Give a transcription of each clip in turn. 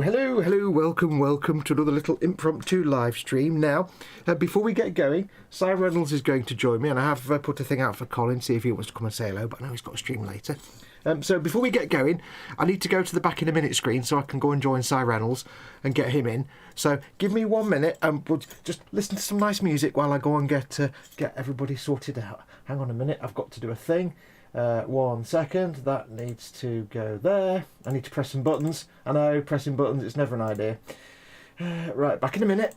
Hello, welcome to another little impromptu live stream. Now, before we get going, Si Reynolds is going to join me, and I have put a thing out for Colin, see if he wants to come and say hello, but I know he's got a stream later. So before we get going, I need to go to the back in a minute screen so I can go and join Si Reynolds and get him in. So give me 1 minute and we'll just listen to some nice music while I go and get everybody sorted out. Hang on a minute, I've got to do a thing. 1 second, that needs to go there. I need to press some buttons. I know, pressing buttons, it's never an idea. Right, back in a minute.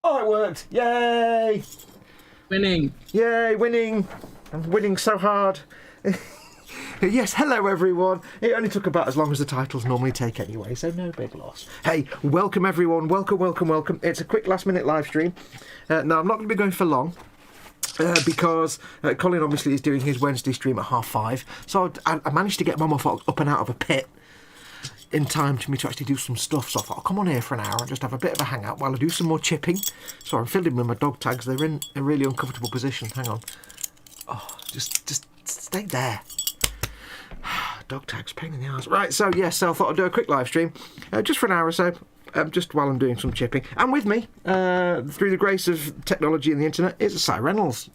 Oh, it worked! Yay! Winning! Yay, winning! I'm winning so hard. Yes, hello everyone. It only took about as long as the titles normally take anyway, so no big loss. Hey, welcome everyone. Welcome. It's a quick last-minute live stream. Now, I'm not going to be going for long. Because Colin obviously is doing his Wednesday stream at 5:30, so I managed to get Mum up and out of a pit in time for me to actually do some stuff. So I thought I'll come on here for an hour and just have a bit of a hangout while I do some more chipping. So I'm fiddling with my dog tags. They're in a really uncomfortable position. Hang on. Oh, just stay there. Dog tags, pain in the arse. Right, so yes, so I thought I'd do a quick live stream just for an hour or so. Just while I'm doing some chipping. And with me, through the grace of technology and the internet, is Si Reynolds.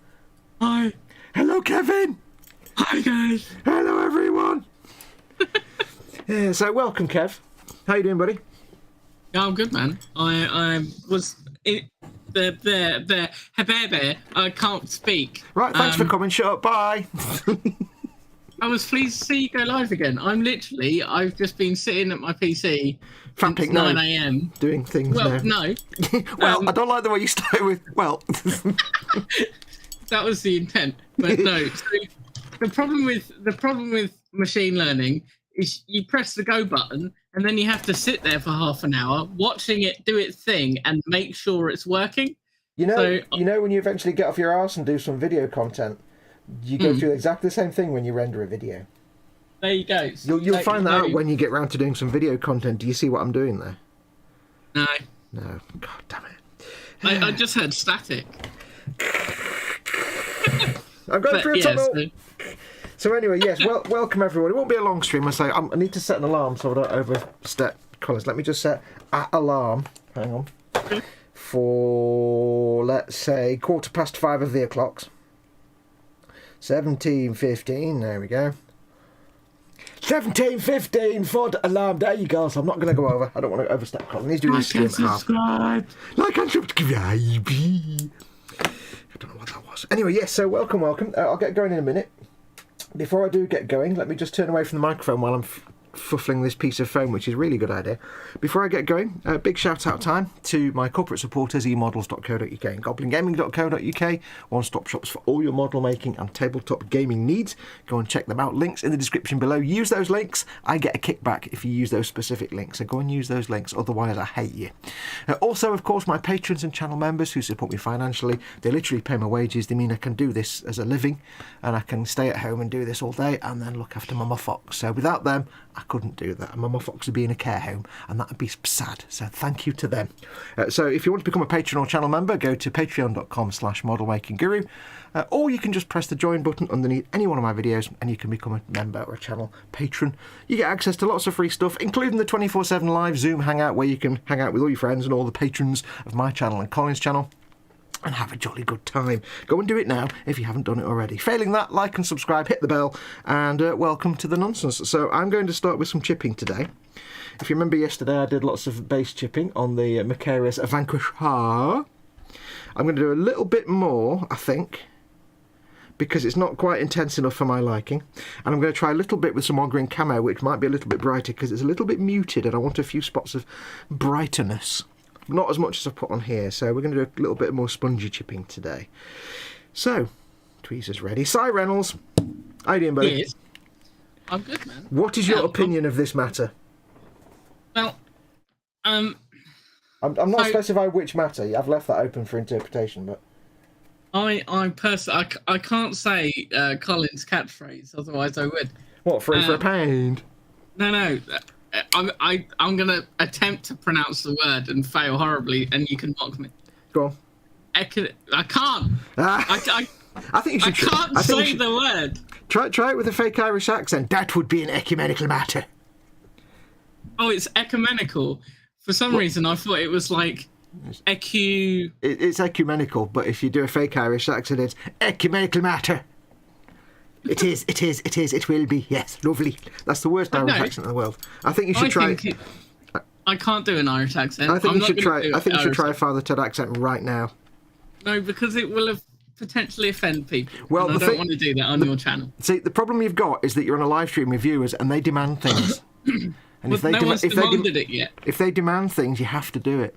Hi. Hello, Kevin. Hi, guys. Hello, everyone. Yeah, so welcome, Kev. How you doing, buddy? Yeah, I'm good, man. I was there. I can't speak. Right, thanks for coming. Shut up. Bye. I was pleased to see you go live again. I've just been sitting at my PC since 9 a.m. doing things. Well, now. No. Well, I don't like the way you started with. Well, that was the intent, but no. So the problem with machine learning is you press the go button and then you have to sit there for half an hour watching it do its thing and make sure it's working. You know when you eventually get off your arse and do some video content, you go through exactly the same thing when you render a video. There you go. You'll find that out when you get round to doing some video content. Do you see what I'm doing there? No. God damn it. I just heard static. I'm going through a tunnel. So anyway, yes, welcome everyone. It won't be a long stream. I need to set an alarm so I don't overstep colours. Let me just set an alarm. Hang on. For, let's say, 5:15 of the o'clocks. 17:15. There we go. 17:15 for the alarm. There you go. So I'm not going to go over. I don't want to overstep Colin. He's doing his stream at half. Like and subscribe. I don't know what that was. Anyway, yes. So welcome. I'll get going in a minute. Before I do get going, let me just turn away from the microphone while I'm fuffling this piece of foam, which is a really good idea. Before I get going, big shout out time to my corporate supporters, emodels.co.uk and goblingaming.co.uk, one-stop shops for all your model making and tabletop gaming needs. Go and check them out. Links in the description below. Use those links. I get a kickback if you use those specific links, so go and use those links, otherwise I hate you. Also, of course, my patrons and channel members who support me financially, they literally pay my wages. They mean I can do this as a living, and I can stay at home and do this all day and then look after Mama Fox. So without them, I couldn't do that. Mama Fox would be in a care home, and that would be sad. So thank you to them. So if you want to become a patron or channel member, go to patreon.com/modelmakingguru, or you can just press the join button underneath any one of my videos and you can become a member or a channel patron. You get access to lots of free stuff, including the 24/7 live Zoom hangout where you can hang out with all your friends and all the patrons of my channel and Colin's channel and have a jolly good time. Go and do it now if you haven't done it already. Failing that, like and subscribe, hit the bell, and welcome to the nonsense. So I'm going to start with some chipping today. If you remember yesterday, I did lots of base chipping on the Macharius Vanquisher. I'm going to do a little bit more, I think, because it's not quite intense enough for my liking. And I'm going to try a little bit with some Ogrin camo, which might be a little bit brighter because it's a little bit muted and I want a few spots of brightness. Not as much as I've put on here, so we're going to do a little bit more spongy chipping today. So, tweezers ready. Si Reynolds, how you doing, buddy? Yes. I'm good, man. What is your opinion of this matter? Well, I'm not specifying which matter. I've left that open for interpretation, but I personally, I can't say Colin's catchphrase, otherwise I would. what, free for a pound? No. I'm gonna attempt to pronounce the word and fail horribly, and you can mock me. Go on. I can't. I think you should. I can't say the word. Try it with a fake Irish accent. That would be an ecumenical matter. Oh, it's ecumenical. For some reason, I thought it was like It's ecumenical, but if you do a fake Irish accent, it's ecumenical matter. It is, it will be. Yes, lovely. That's the worst Irish accent in the world. I think you should try. I can't do an Irish accent. I think you should try. I think you should try a Father Ted accent right now. No, because it will have potentially offend people. Well, and I don't want to do that on your channel. See, the problem you've got is that you're on a live stream with viewers, and they demand things. And well, no one's demanded it yet. If they demand things, you have to do it.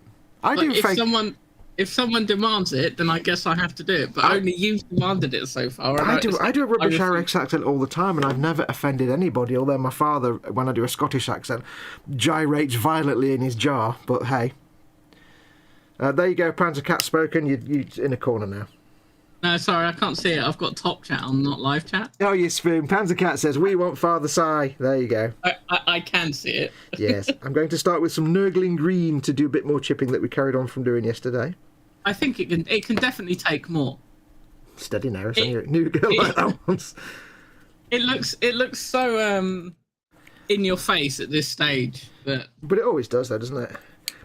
If someone demands it, then I guess I have to do it. But only you've demanded it so far. I do a rubbish Irish accent all the time, and I've never offended anybody. Although my father, when I do a Scottish accent, gyrates violently in his jar. But hey, there you go. Panzer Cat spoken. You in a corner now. No, sorry, I can't see it. I've got top chat on, not live chat. Oh, you spoon. Panzer Cat says, we want Father Si. There you go. I can see it. Yes. I'm going to start with some Nurgling Green to do a bit more chipping that we carried on from doing yesterday. I think it can definitely take more. Steady now, it's only a new girl like that once. It looks so in your face at this stage. But it always does though, doesn't it?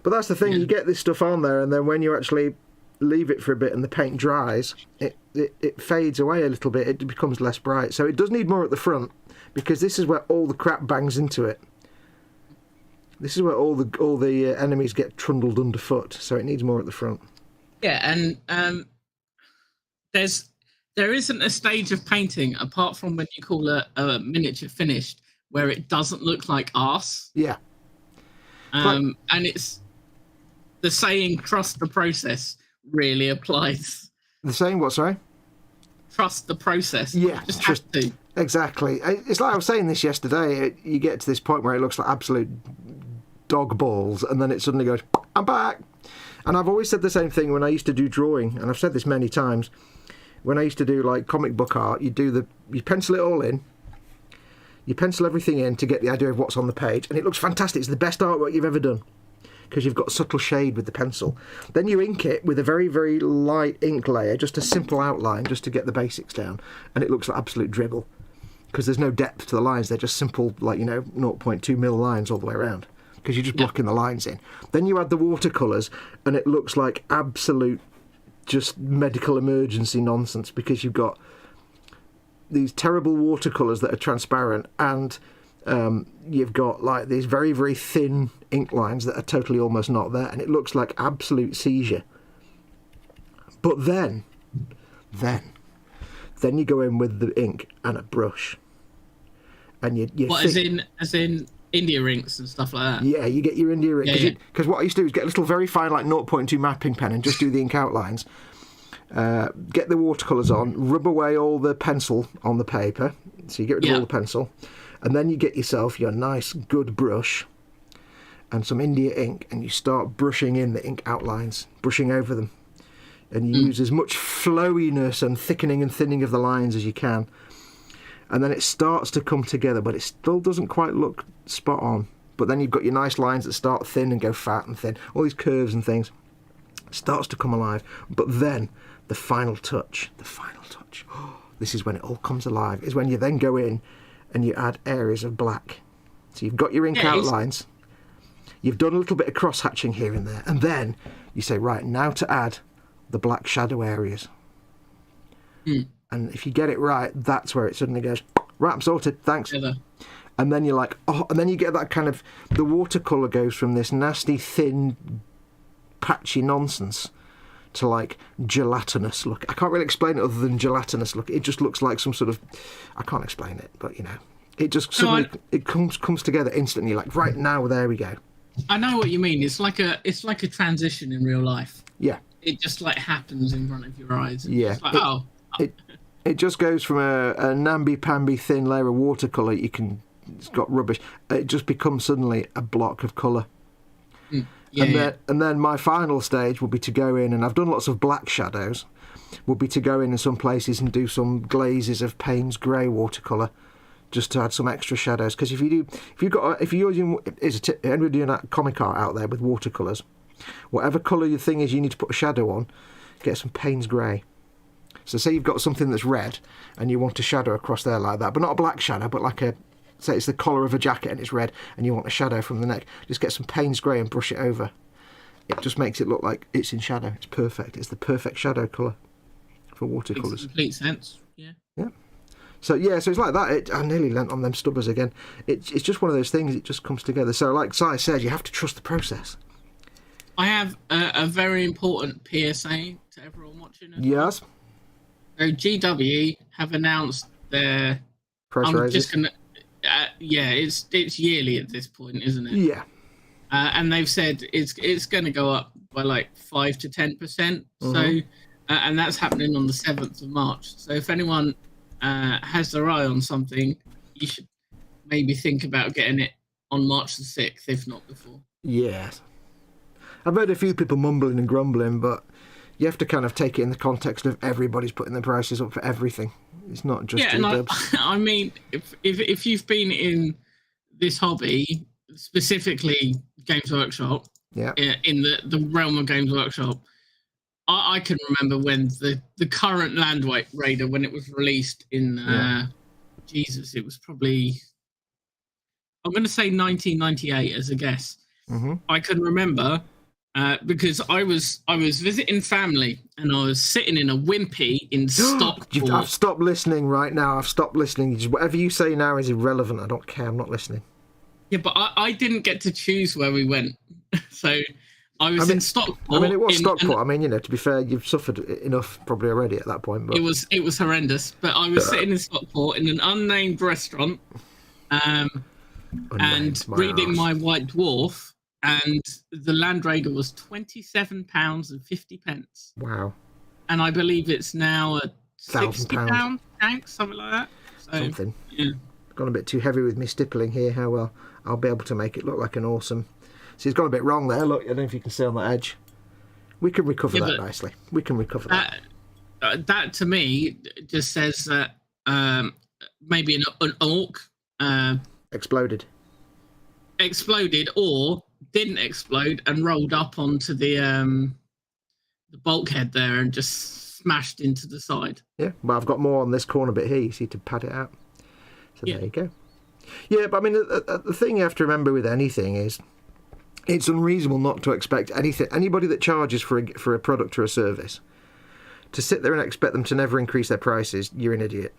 But that's the thing, you get this stuff on there and then when you actually leave it for a bit and the paint dries, it fades away a little bit, it becomes less bright. So it does need more at the front because this is where all the crap bangs into it. This is where all the enemies get trundled underfoot, so it needs more at the front. Yeah, and there isn't a stage of painting apart from when you call a miniature finished where it doesn't look like arse. Yeah. And it's the saying "trust the process" really applies. The saying what? Sorry. Trust the process. Yeah, just have to. Exactly. It's like I was saying this yesterday. You get to this point where it looks like absolute dog balls, and then it suddenly goes, "I'm back." And I've always said the same thing when I used to do drawing, and I've said this many times. When I used to do like comic book art, you pencil it all in, you pencil everything in to get the idea of what's on the page, and it looks fantastic. It's the best artwork you've ever done because you've got subtle shade with the pencil. Then you ink it with a very, very light ink layer, just a simple outline, just to get the basics down, and it looks like absolute dribble because there's no depth to the lines. They're just simple, like 0.2 mil lines all the way around. Because you're just blocking the lines in. Then you add the watercolours and it looks like absolute just medical emergency nonsense because you've got these terrible watercolours that are transparent and you've got like these very, very thin ink lines that are totally almost not there, and it looks like absolute seizure. But then you go in with the ink and a brush and you what, as in India inks and stuff like that. Yeah, you get your India ink. Because what I used to do is get a little very fine, like 0.2 mapping pen and just do the ink outlines. Get the watercolours on, rub away all the pencil on the paper, so you get rid of all the pencil, and then you get yourself your nice, good brush and some India ink, and you start brushing in the ink outlines, brushing over them. And you use as much flowiness and thickening and thinning of the lines as you can. And then it starts to come together, but it still doesn't quite look spot on. But then you've got your nice lines that start thin and go fat and thin. All these curves and things. It starts to come alive. But then the final touch, this is when it all comes alive, is when you then go in and you add areas of black. So you've got your ink outlines. You've done a little bit of cross-hatching here and there. And then you say, right, now to add the black shadow areas. And if you get it right, that's where it suddenly goes, right, I'm sorted, thanks. And then you're like, oh, and then you get that kind of, the watercolour goes from this nasty, thin, patchy nonsense to like gelatinous look. I can't really explain it other than gelatinous look. It just looks like some sort of, I can't explain it, but you know, it just suddenly, it comes together instantly, like right now, there we go. I know what you mean. It's like a transition in real life. Yeah. It just like happens in front of your eyes. It's like, It just goes from a namby-pamby thin layer of watercolour it's got rubbish. It just becomes suddenly a block of colour. And then my final stage will be to go in, and I've done lots of black shadows, will be to go in some places and do some glazes of Payne's grey watercolour, just to add some extra shadows. Because if you're using, anybody doing that comic art out there with watercolours, whatever colour your thing is you need to put a shadow on, get some Payne's grey. So say you've got something that's red and you want a shadow across there like that, but not a black shadow, but like say it's the collar of a jacket and it's red and you want a shadow from the neck, just get some Payne's grey and brush it over. It just makes it look like it's in shadow. It's perfect. It's the perfect shadow colour for watercolours. Makes complete sense. Yeah. So it's like that. I nearly lent on them stubbers again. It's just one of those things. It just comes together. So like Si said, you have to trust the process. I have a very important PSA to everyone watching. Yes. So GW have announced their price raises. Just gonna, it's yearly at this point, isn't it? Yeah. And they've said it's going to go up by like 5 to 10%. So, and that's happening on the 7th of March. So if anyone has their eye on something, you should maybe think about getting it on March the 6th, if not before. Yes. I've heard a few people mumbling and grumbling, but you have to kind of take it in the context of everybody's putting their prices up for everything. It's not just G-dubs. I mean, if you've been in this hobby, specifically Games Workshop, in the realm of Games Workshop, I can remember when the current Land Raider, when it was released in, it was probably, I'm going to say 1998 as a guess. I can remember because I was visiting family and I was sitting in a Wimpy in Stockport. I've stopped listening right now. I've stopped listening. Whatever you say now is irrelevant. I don't care. I'm not listening. Yeah, but I didn't get to choose where we went. So I was in Stockport. I mean, it was Stockport. I mean, to be fair, you've suffered enough probably already at that point. But it was horrendous. But I was sitting in Stockport in an unnamed restaurant and reading my White Dwarf. And the Land Raider was £27.50. Wow! And I believe it's now a £60 tank, something like that. So, something. Yeah. Gone a bit too heavy with me stippling here. How well I'll be able to make it look like an awesome. See, it's gone a bit wrong there. Look, I don't know if you can see on that edge. We can recover that nicely. We can recover that. That to me just says that maybe an orc exploded or didn't explode and rolled up onto the bulkhead there and just smashed into the side. Yeah, but I've got more on this corner bit here. You see, to pad it out. So there you go. Yeah, but I mean, the thing you have to remember with anything is it's unreasonable not to expect anybody that charges for a product or a service to sit there and expect them to never increase their prices. You're an idiot.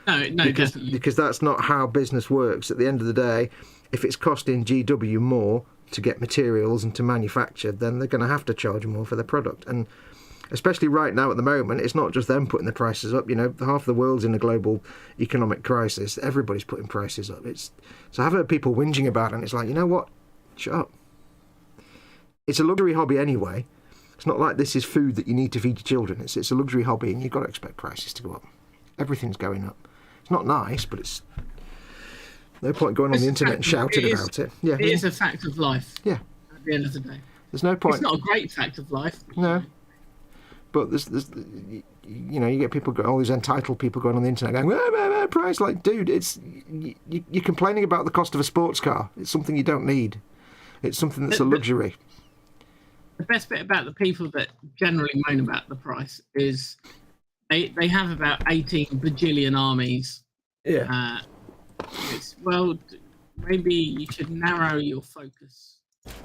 No, definitely. Because that's not how business works. At the end of the day, if it's costing GW more to get materials and to manufacture, then they're going to have to charge more for the product. And especially right now at the moment, it's not just them putting the prices up. You know, half the world's in a global economic crisis. Everybody's putting prices up. So I've heard people whinging about it, and it's like, you know what? Shut up. It's a luxury hobby anyway. It's not like this is food that you need to feed your children. It's a luxury hobby, and you've got to expect prices to go up. Everything's going up. It's not nice, but it's no point going on the internet and shouting about it. Yeah, it is a fact of life. Yeah. At the end of the day, there's no point. It's not a great fact of life. No. But there's you know, you get people, all these entitled people going on the internet going, price. Like, dude, you're complaining about the cost of a sports car. It's something you don't need. It's something that's a luxury. The best bit about the people that generally moan about the price is they have about 18 bajillion armies. Yeah. Well, maybe you should narrow your focus.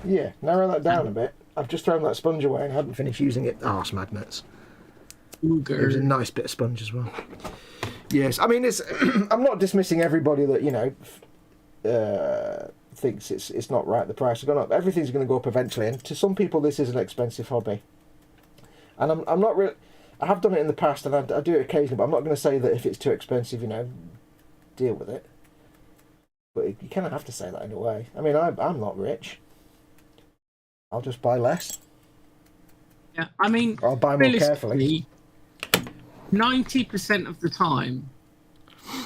Yeah, narrow that down a bit. I've just thrown that sponge away and hadn't finished using it. Arse magnets. Ooger. It was a nice bit of sponge as well. Yes, I mean, it's. I'm not dismissing everybody that, you know, thinks it's not right. The price has gone up. Everything's going to go up eventually, and to some people, this is an expensive hobby. And I'm not really. I have done it in the past, and I do it occasionally. But I'm not going to say that if it's too expensive, you know, deal with it. But you kind of have to say that in a way. I mean, I'm not rich. I'll just buy less. Yeah, I mean, I'll buy more carefully. 90% of the time,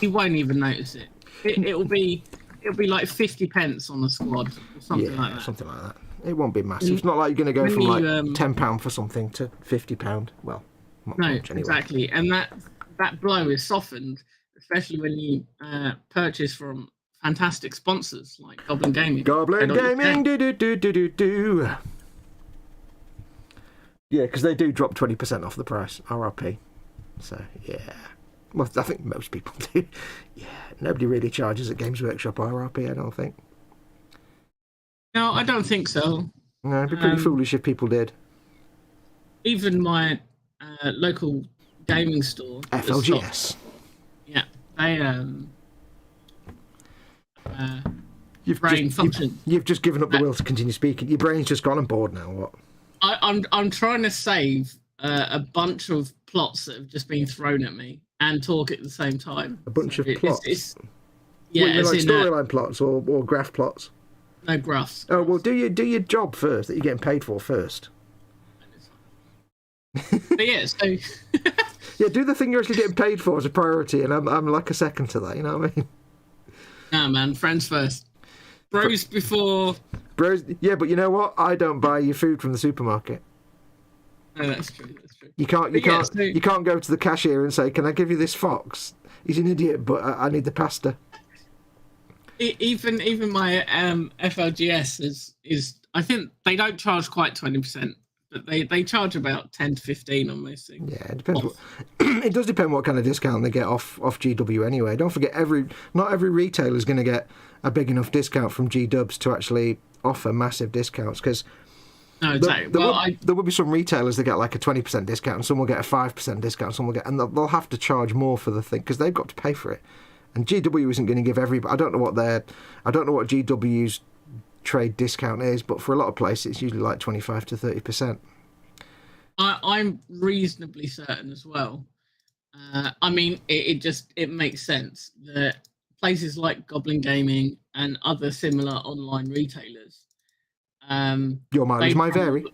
you won't even notice it. It'll be like 50 pence on the squad or something like that. Something like that. It won't be massive. It's not like you're going to go from like £10 for something to £50. Well, not no, much anyway. Exactly, and that blow is softened, especially when you purchase from fantastic sponsors like Goblin Gaming. Goblin Gaming, do. Yeah, because they do drop 20% off the price, RRP. So, yeah. Well, I think most people do. Yeah, nobody really charges at Games Workshop RRP, I don't think. No, I don't think so. No, it'd be pretty foolish if people did. Even my local gaming store, FLGS. Yeah, they You've just given up the will to continue speaking. Your brain's just gone on board now. What? I'm trying to save a bunch of plots that have just been thrown at me and talk at the same time. A bunch of plots. Yeah, like storyline plots or graph plots. No graphs. Oh well, do your job first that you're getting paid for first. But yeah, so yeah, do the thing you're actually getting paid for as a priority, and I'm like a second to that. You know what I mean? Nah, man, friends first. Bros before. Bros, yeah, but you know what? I don't buy your food from the supermarket. No, that's true. That's true. You can't go to the cashier and say, "Can I give you this fox?" He's an idiot, but I need the pasta. Even my FLGS is I think they don't charge quite 20%, but they charge about 10 to 15 on most things. Yeah, it depends. It does depend what kind of discount they get off GW anyway. Don't forget, not every retailer is going to get a big enough discount from G-Dubs to actually offer massive discounts, because no, exactly. There will be some retailers that get like a 20% discount, and some will get a 5% discount, some will get, and they'll have to charge more for the thing because they've got to pay for it. And GW isn't going to give everybody. I don't know what GW's trade discount is, but for a lot of places, it's usually like 25 to 30%. I'm reasonably certain as well. I mean, it makes sense that places like Goblin Gaming and other similar online retailers. Your mileage might vary.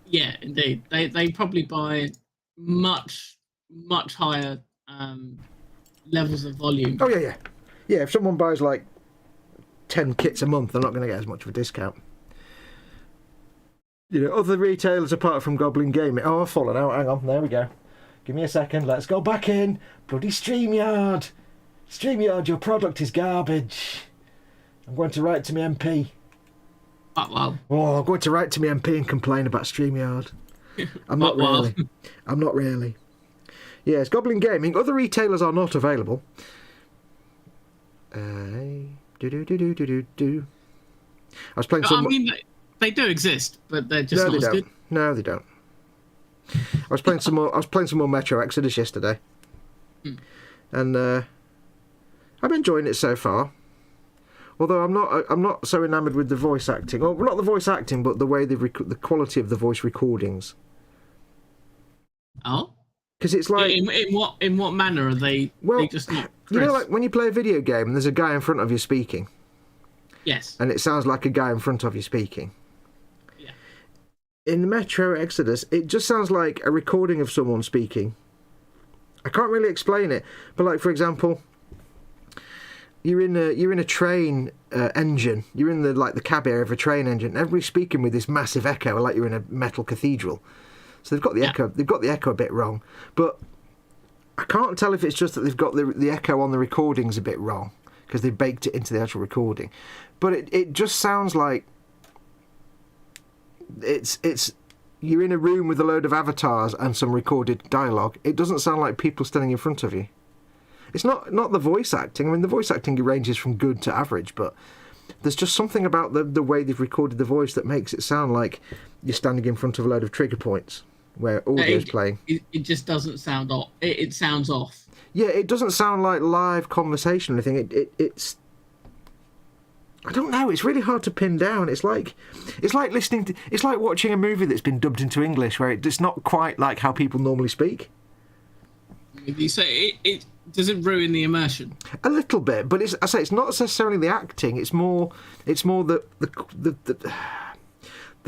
Yeah, indeed. They probably buy much higher levels of volume. Oh yeah. If someone buys like 10 kits a month, they're not going to get as much of a discount. You know, other retailers apart from Goblin Gaming. Oh, I've fallen out. Hang on, there we go. Give me a second. Let's go back in. Bloody StreamYard. StreamYard, your product is garbage. I'm going to write to my MP. Wow. Oh, I'm going to write to my MP and complain about StreamYard. I'm not really. Yes, Goblin Gaming. Other retailers are not available. I was playing some. I mean, they do exist, but they're just not as good. No, they don't. I was playing some more Metro Exodus yesterday, and I'm enjoying it so far. Although I'm not so enamoured with the voice acting. Well, not the voice acting, but the way the quality of the voice recordings. Oh, Because it's like, in what manner are they? well, they just not you know, crisp? like when you play a video game and there's a guy in front of you speaking, Yes. and it sounds like a guy in front of you speaking. Yeah. In the Metro Exodus, it just sounds like a recording of someone speaking. I can't really explain it, but like, for example, you're in a train engine. You're in the cab area of a train engine. And everybody's speaking with this massive echo, like you're in a metal cathedral. So they've got the echo. They've got the echo a bit wrong, but I can't tell if it's just that they've got the echo on the recordings a bit wrong because they've baked it into the actual recording. But it just sounds like it's you're in a room with a load of avatars and some recorded dialogue. It doesn't sound like people standing in front of you. It's not the voice acting. I mean, the voice acting ranges from good to average, but there's just something about the way they've recorded the voice that makes it sound like you're standing in front of a load of trigger points where audio is playing. It just doesn't sound off. It sounds off. Yeah, it doesn't sound like live conversation or anything. It's I don't know. It's really hard to pin down. It's like listening to. It's like watching a movie that's been dubbed into English, where it's not quite like how people normally speak. You say it does it ruin the immersion? A little bit, but I say it's not necessarily the acting. It's more the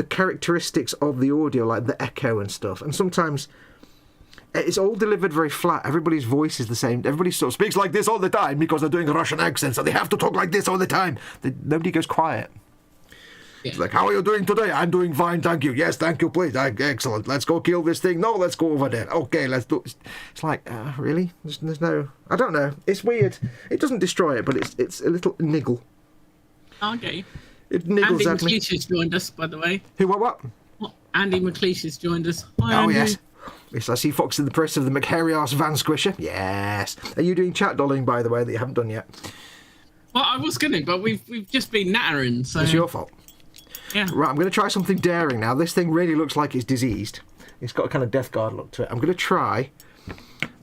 characteristics of the audio, like the echo and stuff. And sometimes it's all delivered very flat. Everybody's voice is the same. Everybody sort of speaks like this all the time because they're doing a Russian accent, so they have to talk like this all the time. Nobody goes quiet. Yeah. It's like, how are you doing today? I'm doing fine, thank you. Yes, thank you, please. Excellent. Let's go kill this thing. No, let's go over there. Okay, let's do. It's like, really? There's no. I don't know. It's weird. It doesn't destroy it, but it's a little niggle. Okay. It niggles Andy at me. McLeish has joined us, by the way. Who? What? Andy McLeish has joined us. Hi, Oh, Andy. yes. Yes, I see Fox in the press of the Macharius Vanquisher. Yes. Are you doing chat dolling, by the way, that you haven't done yet? Well, I was going to, but we've just been nattering, so... It's your fault. Yeah. Right, I'm going to try something daring now. This thing really looks like it's diseased. It's got a kind of Death Guard look to it. I'm going to try...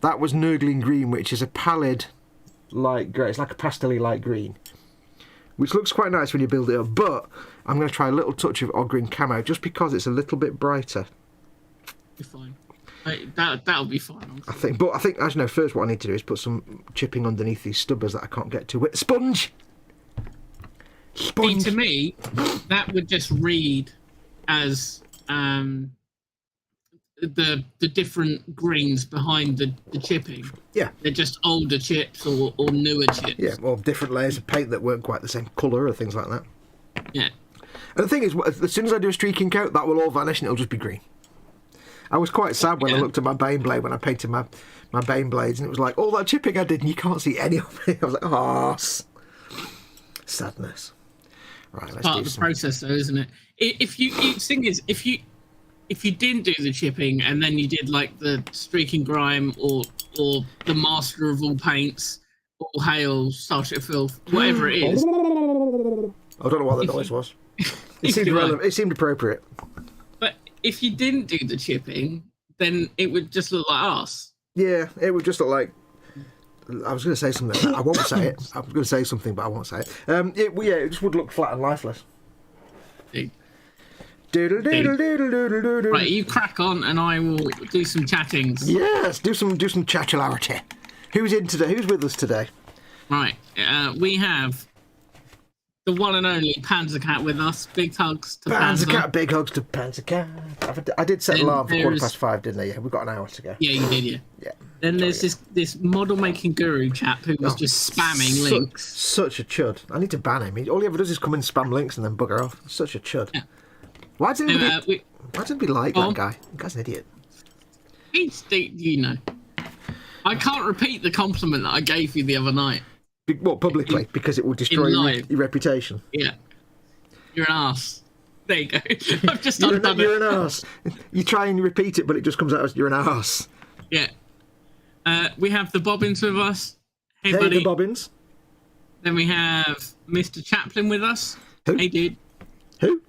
That was Nurgling Green, which is a pallid light grey. It's like a pastel-y light green, which looks quite nice when you build it up. But I'm going to try a little touch of Ogryn Camo, just because it's a little bit brighter. Be fine. That'll be fine. I think, as you know, first what I need to do is put some chipping underneath these stubbers that I can't get to. Wait, sponge! See, to me, that would just read as the different greens behind the chipping. Yeah. They're just older chips or newer chips. Yeah, or different layers of paint that weren't quite the same colour or things like that. Yeah. And the thing is, as soon as I do a streaking coat, that will all vanish and it'll just be green. I was quite sad when I looked at my Bane blade when I painted my Bane blades, and it was like, all that chipping I did and you can't see any of it. I was like, sadness. Right, let's Part do of the some... process, though, isn't it? If you didn't do the chipping and then you did like the streaking grime or the master of all paints, all hail, Starship Filth, whatever it is. I don't know what the noise was. It seemed relevant. It seemed appropriate. But if you didn't do the chipping, then it would just look like arse. Yeah, it would just look like... I was going to say something. I won't say it. I was going to say something, but I won't say it. It just would look flat and lifeless. Right, Right, you crack on, and I will do some chattings. Yes, do some chatularity. Who's in today? Who's with us today? Right, we have the one and only Panzer Cat with us. Big hugs to Panzer Panzer. Cat, big hugs to Panzer Cat. I did set Then alarm for there's- 5:15, didn't I? Yeah, we've got an hour to go. Yeah, you did, yeah. Yeah. Then there's this model making guru chap who was just spamming links. Such a chud. I need to ban him. All he ever does is come and spam links and then bugger off. Such a chud. Yeah. Why doesn't he like that guy? The guy's an idiot. You know. I can't repeat the compliment that I gave you the other night. What, publicly? Because it will destroy your reputation. Yeah. You're an arse. There you go. I've just You're undone an arse. You try and repeat it, but it just comes out as you're an arse. Yeah. We have the Bobbins with us. Hey, Hey, buddy. the Bobbins. Then we have Mr. Chaplin with us. Who? Hey, dude. Who?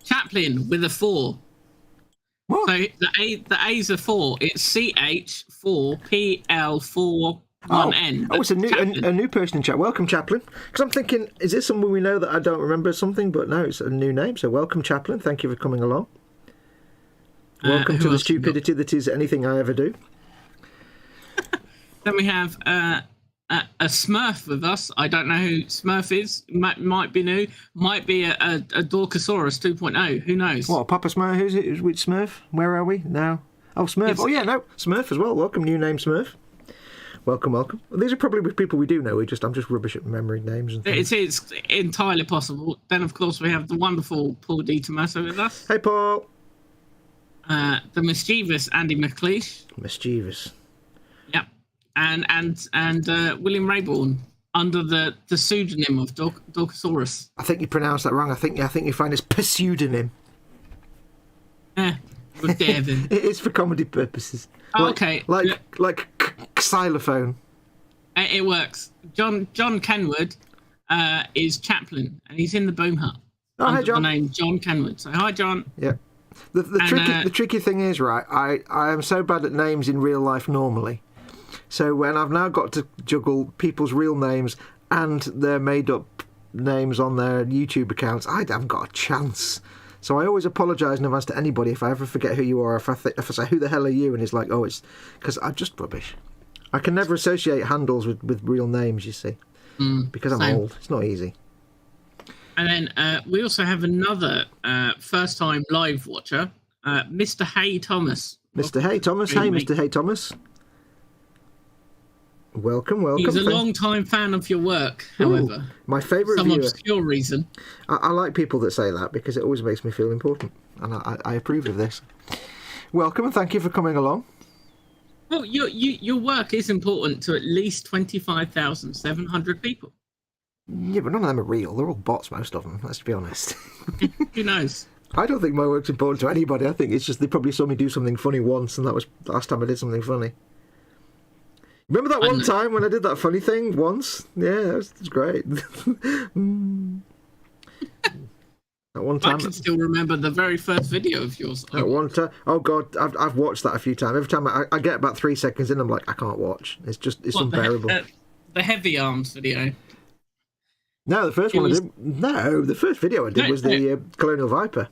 Chaplin with a 4. What? So the A's are 4. It's CH4PL41N. Oh, it's a new person in chat. Welcome, Chaplin. Because I'm thinking, is this someone we know that I don't remember something? But no, it's a new name. So welcome, Chaplin. Thank you for coming along. Welcome who to the else we got? stupidity that is anything I ever do. Then we have a Smurf with us. I don't know who Smurf is. Might be new. Might be a Dorkosaurus 2.0. Who knows? What, Papa Smurf? Who's it? Which Smurf? Where are we now? Oh, Smurf. Oh, yeah, no. Smurf as well. Welcome, new name Smurf. Welcome, welcome. Well, these are probably people we do know. I'm just rubbish at remembering names and things. It's entirely possible. Then, of course, we have the wonderful Paul D. Tomaso with us. Hey, Paul. The mischievous Andy McLeish. Mischievous. Yep. And William Rayborn under the pseudonym of Dorkosaurus. I think you pronounced that wrong. I think you find it's pseudonym. Yeah. With Devin. It is for comedy purposes. Oh, okay. Like xylophone. It works. John Kenwood is Chaplin, and he's in the Boom Hut. Oh, under hi, John. The name John Kenwood. So, hi, John. Yeah. The tricky thing is, right, I am so bad at names in real life normally. So when I've now got to juggle people's real names and their made-up names on their YouTube accounts, I haven't got a chance. So I always apologise in advance to anybody if I ever forget who you are, if I say, who the hell are you? And it's like, oh, it's... Because I'm just rubbish. I can never associate handles with real names, you see. Because I'm old. It's not easy. And then we also have another first-time live watcher, Mr. Hay Thomas. Mr. Hay Thomas. Hey, Mr. Hay Thomas. Welcome. He's a long-time fan of your work, however. Ooh, my favourite some viewer. Obscure reason. I like people that say that because it always makes me feel important, and I approve of this. Welcome and thank you for coming along. Well, your work is important to at least 25,700 people. Yeah, but none of them are real. They're all bots, most of them. Let's be honest. Who knows? I don't think my work's important to anybody. I think it's just they probably saw me do something funny once, and that was the last time I did something funny. Remember that one time when I did that funny thing once? Yeah, it was great. That one time. I can still remember the very first video of yours. That one time. Oh God, I've watched that a few times. Every time I get about 3 seconds in, I'm like, I can't watch. It's unbearable. The heavy arms video. No, the first one I did. No, the first video I did was the Colonial Viper.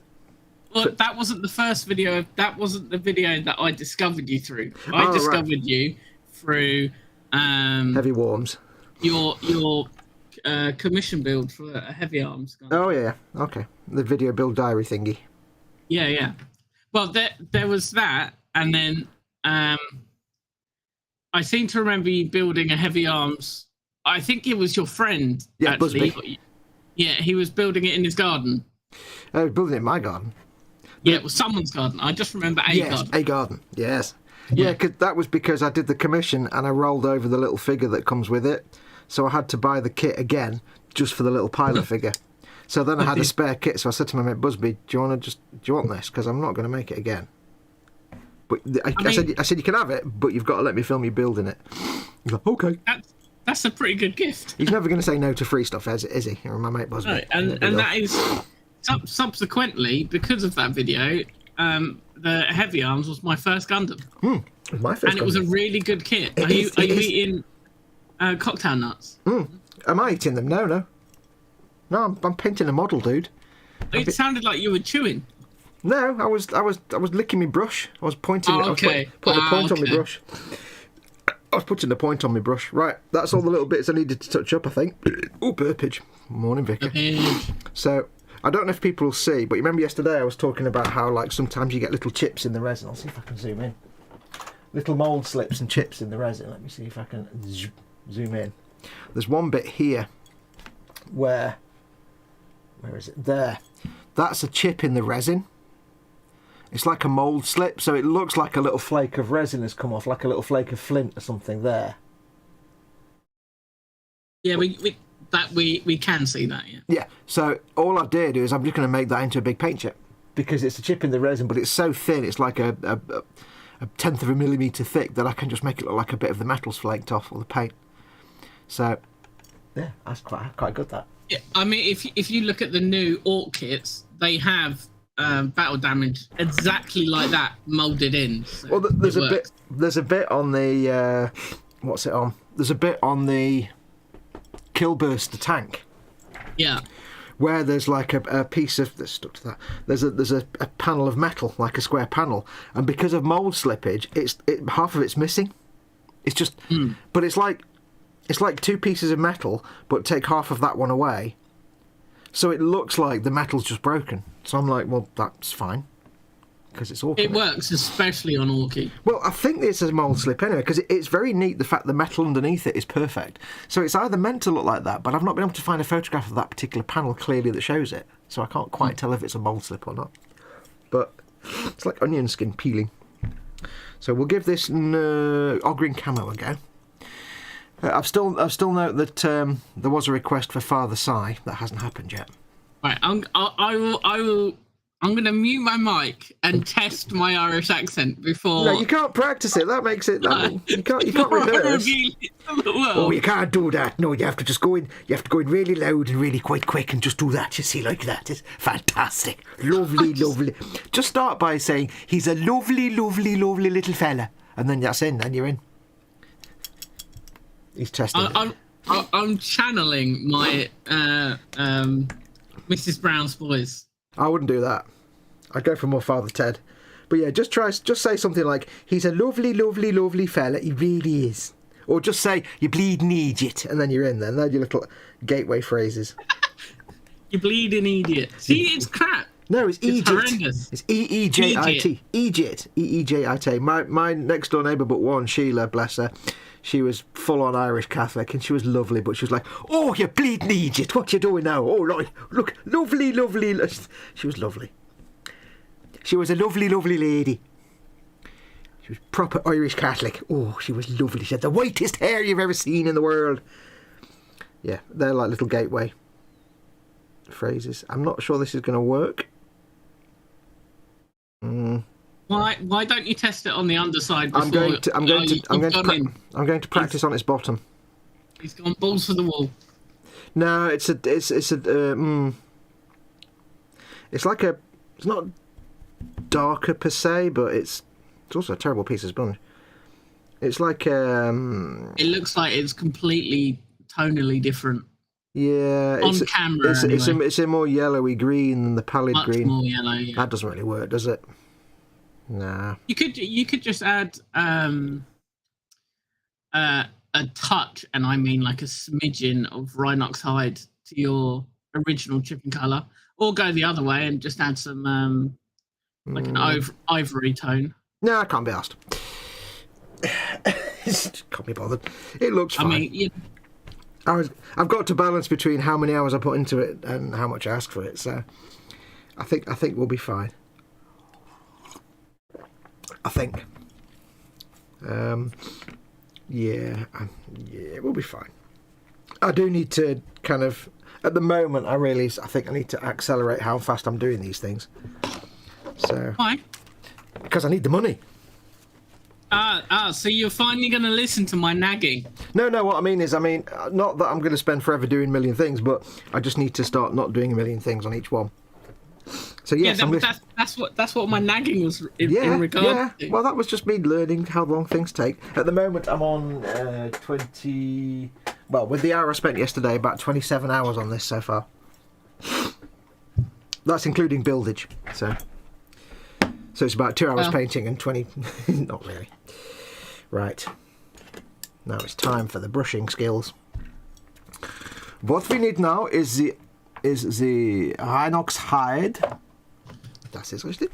Well, that wasn't the first video. That wasn't the video that I discovered you through. I discovered you through heavy warms. Your commission build for a heavy arms gun. Oh yeah, okay. The video build diary thingy. Yeah. Well, there was that, and then I seem to remember you building a heavy arms. I think it was your friend. Yeah, actually. Busby. Yeah, he was building it in his garden. I was building it in my garden. Yeah, it was someone's garden. I just remember garden. A garden. Yes. Yeah, cause that was because I did the commission and I rolled over the little figure that comes with it. So I had to buy the kit again just for the little pilot figure. So then I had a spare kit. So I said to my mate Busby, "Do you want this? Because I'm not going to make it again." But I said you can have it, but you've got to let me film you building it. He's like, okay. That's a pretty good gift. He's never going to say no to free stuff, is he? Or my mate Busby. No, and that is subsequently because of that video. The heavy arms was my first Gundam. It was my first and it was a really good kit. Are you eating cocktail nuts? Am I eating them? No, I'm painting a model, dude. It sounded like you were chewing. No, I was licking my brush. I was pointing. Oh, okay. I was putting a point on my brush. I was putting a point on my brush. Right, that's all the little bits I needed to touch up, I think. Oh, burpage. Morning, Vicar. So, I don't know if people will see, but you remember yesterday I was talking about how, like, sometimes you get little chips in the resin. I'll see if I can zoom in. Little mould slips and chips in the resin. Let me see if I can zoom in. There's one bit here where is it? There. That's a chip in the resin. It's like a mould slip, so it looks like a little flake of resin has come off, like a little flake of flint or something there. Yeah, we can see that, yeah. Yeah, so all I did is I'm just going to make that into a big paint chip because it's a chip in the resin, but it's so thin, it's like a tenth of a millimetre thick that I can just make it look like a bit of the metal's flaked off or the paint. So, yeah, that's quite good, that. Yeah, I mean, if you look at the new Orc kits, they have battle damage exactly like that moulded in. So well, there's a bit on the what's it on? There's a bit on the Killburster tank. Yeah. where there's like a piece of stuck to that. There's a panel of metal, like a square panel, and because of mold slippage, half of it's missing. It's just, but it's like 2 pieces of metal, but take half of that one away, so it looks like the metal's just broken. So I'm like, well, that's fine, because it's Orky. It works especially on Orky. Well, I think it's a mold slip anyway, because it's very neat. The fact the metal underneath it is perfect, so it's either meant to look like that, but I've not been able to find a photograph of that particular panel clearly that shows it, so I can't quite tell if it's a mold slip or not. But it's like onion skin peeling. So we'll give this Ogrin camo a go. I've still note that there was a request for Father Sai. That hasn't happened yet. Right, I'm going to mute my mic and test my Irish accent before. No, you can't practice it. That makes it. You can't rehearse. Oh, you can't do that. No, you have to just go in. You have to go in really loud and really quite quick and just do that. You see, like that. It's fantastic. Lovely, lovely. Just start by saying he's a lovely, lovely, lovely little fella, and then that's in. Then you're in. He's testing. I'm channeling my Mrs. Brown's voice. I wouldn't do that. I'd go for more Father Ted. But yeah, just say something like, he's a lovely, lovely, lovely fella. He really is. Or just say, you bleeding idiot, and then you're in then. They're your little gateway phrases. You bleeding idiot. See, it's crap. No, it's Egypt. Horrendous. It's E-E-J-I-T. Egypt. E-E-J-I-T. My next door neighbour but one, Sheila, bless her, she was full-on Irish Catholic, and she was lovely, but she was like, oh, you bleeding idiot, what you doing now? Oh, look, lovely, lovely. She was lovely. She was a lovely, lovely lady. She was proper Irish Catholic. Oh, she was lovely. She had the whitest hair you've ever seen in the world. Yeah, they're like little gateway phrases. I'm not sure this is going to work. Why don't you test it on the underside before? I'm going to practice on its bottom. He's gone balls to the wall. No, it's not darker per se, but it's also a terrible piece of sponge. It's like it looks like it's completely tonally different. Yeah, on camera. It's a more yellowy green than the pallid Much green. More yellow. Yeah. That doesn't really work, does it? Nah. You could just add a touch, and I mean like a smidgen of Rhinox hide to your original chipping colour, or go the other way and just add some like an ivory tone. No, I can't be asked. Can't be bothered. It looks fine. I mean, yeah. I've got to balance between how many hours I put into it and how much I ask for it, so I think we'll be fine. I think. Yeah, we'll be fine. I do need to kind of, at the moment, I think I need to accelerate how fast I'm doing these things. So. Why? Because I need the money. So you're finally going to listen to my nagging? No, what I mean is, not that I'm going to spend forever doing a million things, but I just need to start not doing a million things on each one. So yes, that's what my nagging was in regard to. Well, that was just me learning how long things take. At the moment, I'm on 20. Well, with the hour I spent yesterday, about 27 hours on this so far. That's including buildage. So it's about 2 hours painting and 20. Not really. Right. Now it's time for the brushing skills. What we need now is the Rhinox hide. Das ist richtig.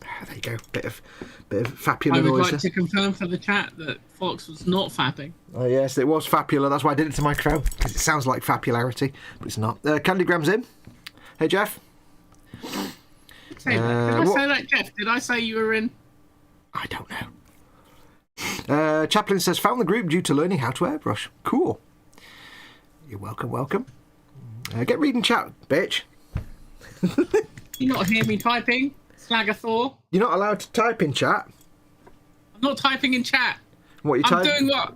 There you go. Bit of fapula noise. I would noise. like to confirm for the chat that Fox was not fapping. Oh yes, it was fapula. That's why I did it to my microphone, because it sounds like fapularity, but it's not. Candygram's in. Hey Jeff. Did I say that, Jeff? Did I say you were in? I don't know. Chaplin says, found the group due to learning how to airbrush. Cool. You're welcome. Get reading chat, bitch. You not hear me typing? Slagger Thor? You're not allowed to type in chat. I'm not typing in chat. What are you typing? I'm doing what?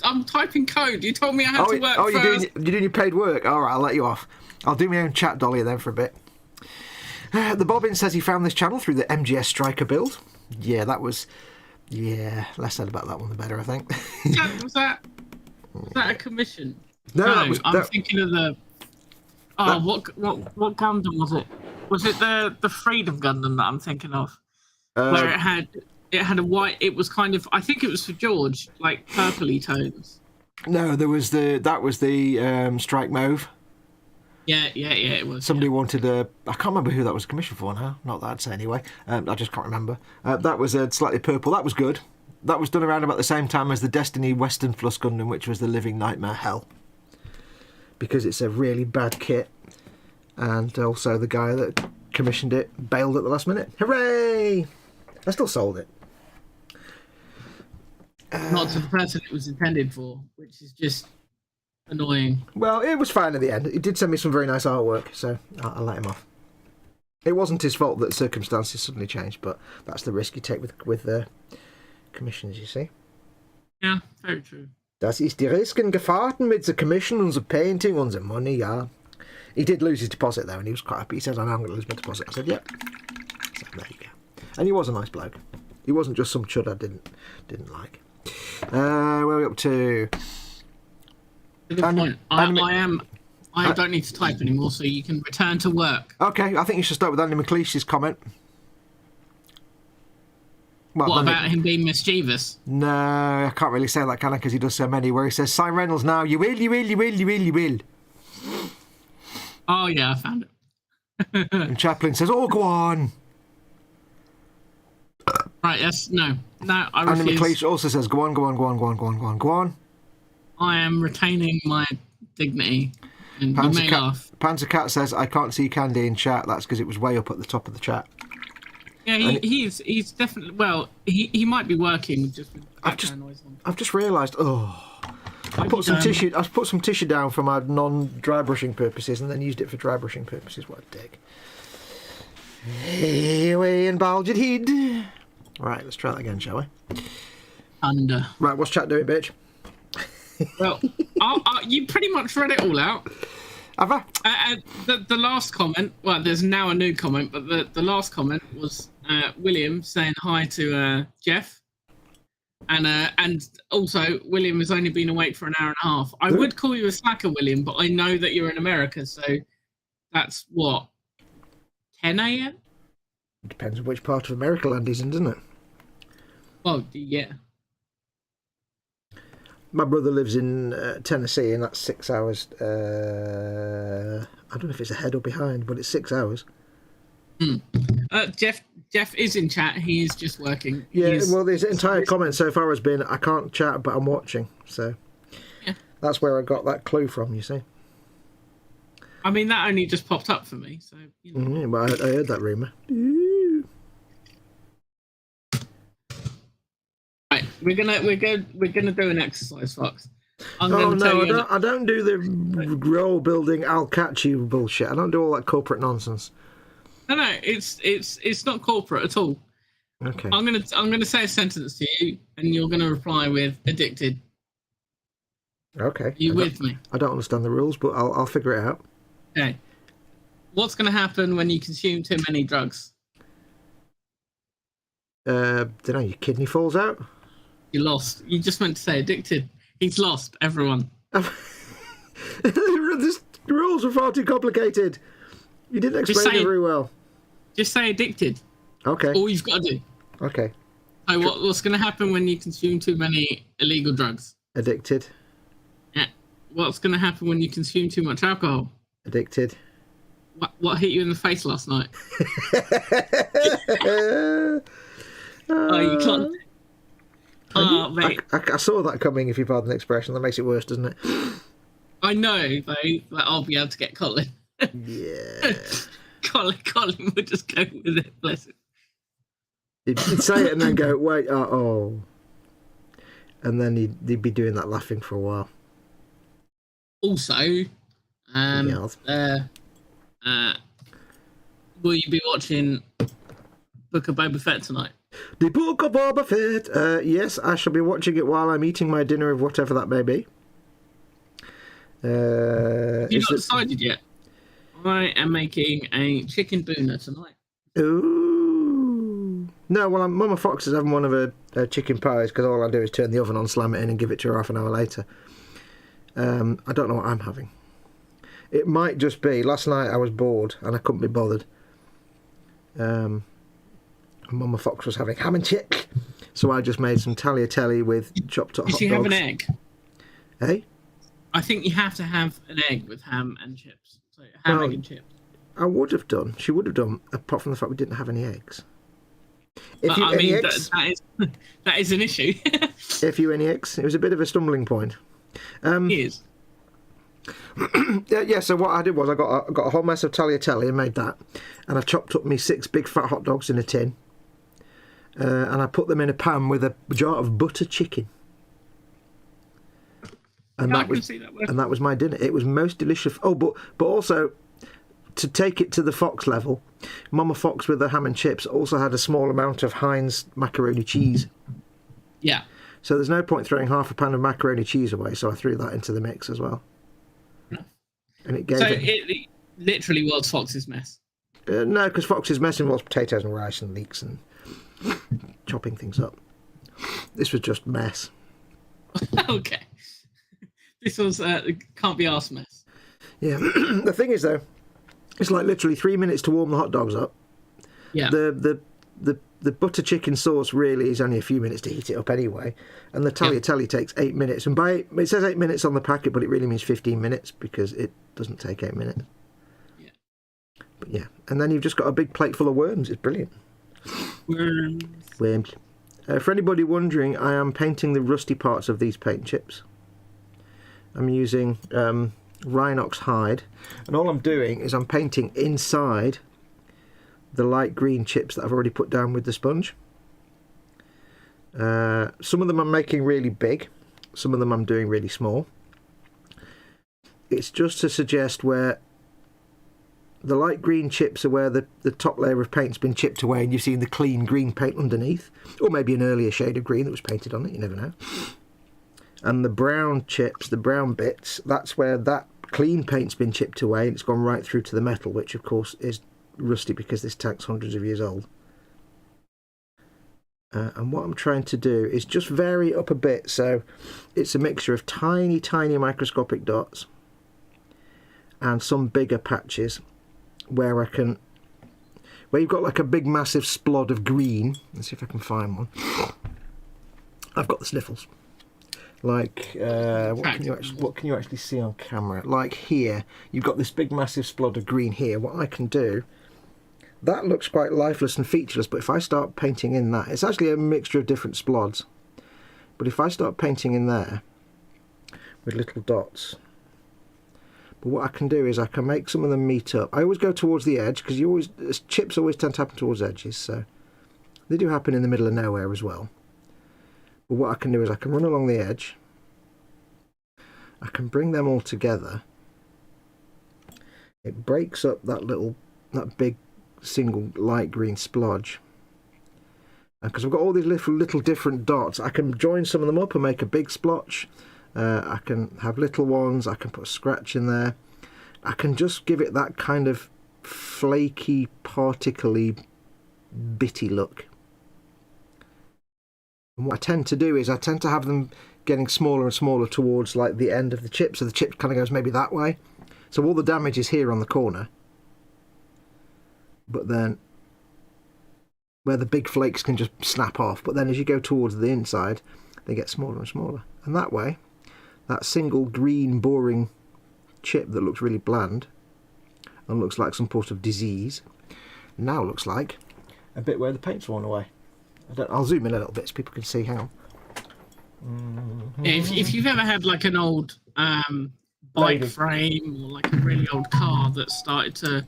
I'm typing code. You told me I had to work first. You're doing your paid work? All right, I'll let you off. I'll do my own chat dolly then for a bit. The Bobbin says he found this channel through the MGS Striker build. Yeah, that was... Yeah, less said about that one the better, I think. Was that? Was that a commission? No, I'm thinking of the. Oh, what Gundam was it? Was it the Freedom Gundam that I'm thinking of? Where it had a white. It was kind of. I think it was for George, like purpley tones. No, that was the Strike Mauve. Yeah, it was. Somebody wanted a. I can't remember who that was commissioned for now. Not that I'd say anyway. I just can't remember. That was a slightly purple. That was good. That was done around about the same time as the Destiny Western Flux Gundam, which was the Living Nightmare Hell. Because it's a really bad kit. And also the guy that commissioned it bailed at the last minute. Hooray! I still sold it. Not to the person it was intended for, which is just annoying. Well, it was fine at the end. He did send me some very nice artwork, so I'll let him off. It wasn't his fault that circumstances suddenly changed, but that's the risk you take with commissions, you see. Yeah, very true. Das ist die Risiken Gefahren mit the commission and the painting and the money, yeah. He did lose his deposit though, and he was quite happy. He said, I know I'm going to lose my deposit. I said, yep. So there you go. And he was a nice bloke. He wasn't just some chud I didn't like. Where are we up to? Good point. I don't need to type anymore, so you can return to work. Okay, I think you should start with Andy McLeish's comment. Well, what about him being mischievous? No, I can't really say that, can I? Because he does so many. Where he says, "Sign Reynolds now. You will. Oh yeah, I found it. And Chaplin says, "Oh, go on." Right. Yes. No. I refuse. Andy McLeish also says, "Go on." I am retaining my dignity. And you may laugh. Panzer Cat says, "I can't see Candy in chat." That's because it was way up at the top of the chat. Yeah, he's definitely. Well, he might be working just with background noise on. I've just realised. I put some tissue down for my non-dry brushing purposes, and then used it for dry brushing purposes. What a dick! Away and bulged head. Right, let's try that again, shall we? Right, what's chat doing, bitch? Well, you pretty much read it all out. Have I? The last comment. Well, there's now a new comment, but the last comment was William saying hi to Jeff, and also William has only been awake for an hour and a half. I would call you a slacker, William, but I know that you're in America, so that's what 10 a.m. Depends on which part of America land he's in, doesn't it? Well, yeah. My brother lives in Tennessee, and that's 6 hours. I don't know if it's ahead or behind, but it's 6 hours. Jeff is in chat. He is just working. Yeah, well, his entire comment so far has been, I can't chat, but I'm watching. So yeah. That's where I got that clue from, you see. I mean, that only just popped up for me. So, you know. Well, I heard that rumour. Right, we're gonna do an exercise, Fox. I don't do the role building. I'll catch you bullshit. I don't do all that corporate nonsense. No, it's not corporate at all. Okay. I'm gonna say a sentence to you, and you're gonna reply with addicted. Okay. You with me? I don't understand the rules, but I'll figure it out. Okay. What's gonna happen when you consume too many drugs? Don't know. Your kidney falls out. You lost. You just meant to say addicted. He's lost, everyone. The rules are far too complicated. You didn't explain it very well. Just say addicted. Okay. All you've got to do. Okay. So what's going to happen when you consume too many illegal drugs? Addicted. Yeah. What's going to happen when you consume too much alcohol? Addicted. What hit you in the face last night? Oh, you can't. Oh, mate. I saw that coming, if you pardon the expression. That makes it worse, doesn't it? I know, though, that I'll be able to get Colin. Yeah. Colin would just go with it, bless him. He'd say it and then go, wait, oh. And then he'd be doing that laughing for a while. Also, will you be watching Book of Boba Fett tonight? The Book of Boba Fett. Yes, I shall be watching it while I'm eating my dinner of whatever that may be. You've not decided yet. I am making a chicken booner tonight. Ooh. No, well, Mama Fox is having one of her chicken pies because all I do is turn the oven on, slam it in, and give it to her half an hour later. I don't know what I'm having. It might just be, last night I was bored and I couldn't be bothered. Mama Fox was having ham and chips, so I just made some tagliatelle with chopped up hot dogs. Did you have an egg? Hey? I think you have to have an egg with ham and chips. So ham, egg and chips. I would have done. She would have done, apart from the fact we didn't have any eggs. If you, I mean, eggs, that is an issue. If you any eggs, it was a bit of a stumbling point. It is. Yeah, so what I did was I got a whole mess of tagliatelle and made that, and I chopped up me 6 big fat hot dogs in a tin, and I put them in a pan with a jar of butter chicken. And yeah, that was my dinner. It was most delicious. Oh, but also, to take it to the Fox level, Mama Fox with the ham and chips also had a small amount of Heinz macaroni cheese. Yeah. So there's no point throwing half a pan of macaroni cheese away, so I threw that into the mix as well. And it gave it literally was Fox's mess. No, because Fox's mess involves potatoes and rice and leeks and chopping things up. This was just mess. Okay. This was can't be arsed mess. Yeah. The thing is, though, it's like literally 3 minutes to warm the hot dogs up. Yeah. The butter chicken sauce really is only a few minutes to heat it up anyway, and the tagliatelle takes 8 minutes. And it says 8 minutes on the packet, but it really means 15 minutes because it doesn't take 8 minutes. Yeah. But yeah, and then you've just got a big plate full of worms. It's brilliant. Worms. For anybody wondering, I am painting the rusty parts of these paint chips. I'm using Rhinox hide, and all I'm doing is I'm painting inside the light green chips that I've already put down with the sponge. Some of them I'm making really big, some of them I'm doing really small. It's just to suggest where the light green chips are where the top layer of paint's been chipped away and you've seen the clean green paint underneath, or maybe an earlier shade of green that was painted on it, you never know. And the brown chips, the brown bits, that's where that clean paint's been chipped away and it's gone right through to the metal, which of course is rusty because this tank's hundreds of years old. And what I'm trying to do is just vary it up a bit, so it's a mixture of tiny microscopic dots and some bigger patches where you've got like a big massive splod of green. Let's see if I can find one. I've got the sniffles. Like what can you actually see on camera? Like here, you've got this big massive splod of green here. What I can do, that looks quite lifeless and featureless, but if I start painting in that, it's actually a mixture of different splods. But if I start painting in there with little dots, but what I can do is I can make some of them meet up. I always go towards the edge because chips always tend to happen towards edges, so they do happen in the middle of nowhere as well. But what I can do is I can run along the edge, I can bring them all together, it breaks up that big single light green splodge, and because I've got all these little different dots, I can join some of them up and make a big splotch. I can have little ones, I can put a scratch in there, I can just give it that kind of flaky, particly, bitty look. And what I tend to do is I tend to have them getting smaller and smaller towards like the end of the chip, so the chip kind of goes maybe that way. So all the damage is here on the corner, but then where the big flakes can just snap off. But then as you go towards the inside, they get smaller and smaller. And that way, that single green boring chip that looks really bland and looks like some sort of disease now looks like a bit where the paint's worn away. I'll zoom in a little bit so people can see. Hang on. If you've ever had like an old bike frame or like a really old car that started to